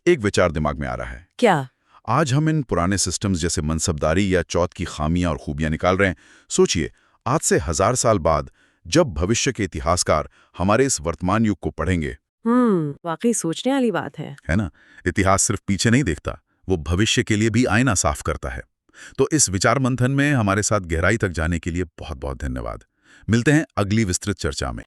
एक विचार दिमाग में आ रहा है। क्या? आज हम इन पुराने सिस्टम्स जैसे मनसबदारी या चौथ की खामियां और खूबियां निकाल रहे हैं। सोचिए, आज से 1000 साल बाद जब भविष्य के इतिहासकार हमारे इस वर्तमान युग को पढ़ेंगे। वाकई सोचने वाली बात है ना? इतिहास सिर्फ पीछे नहीं देखता, वो भविष्य के लिए भी आईना साफ करता है। तो इस विचार मंथन में हमारे साथ गहराई तक जाने के लिए बहुत बहुत धन्यवाद। मिलते हैं अगली विस्तृत चर्चा में।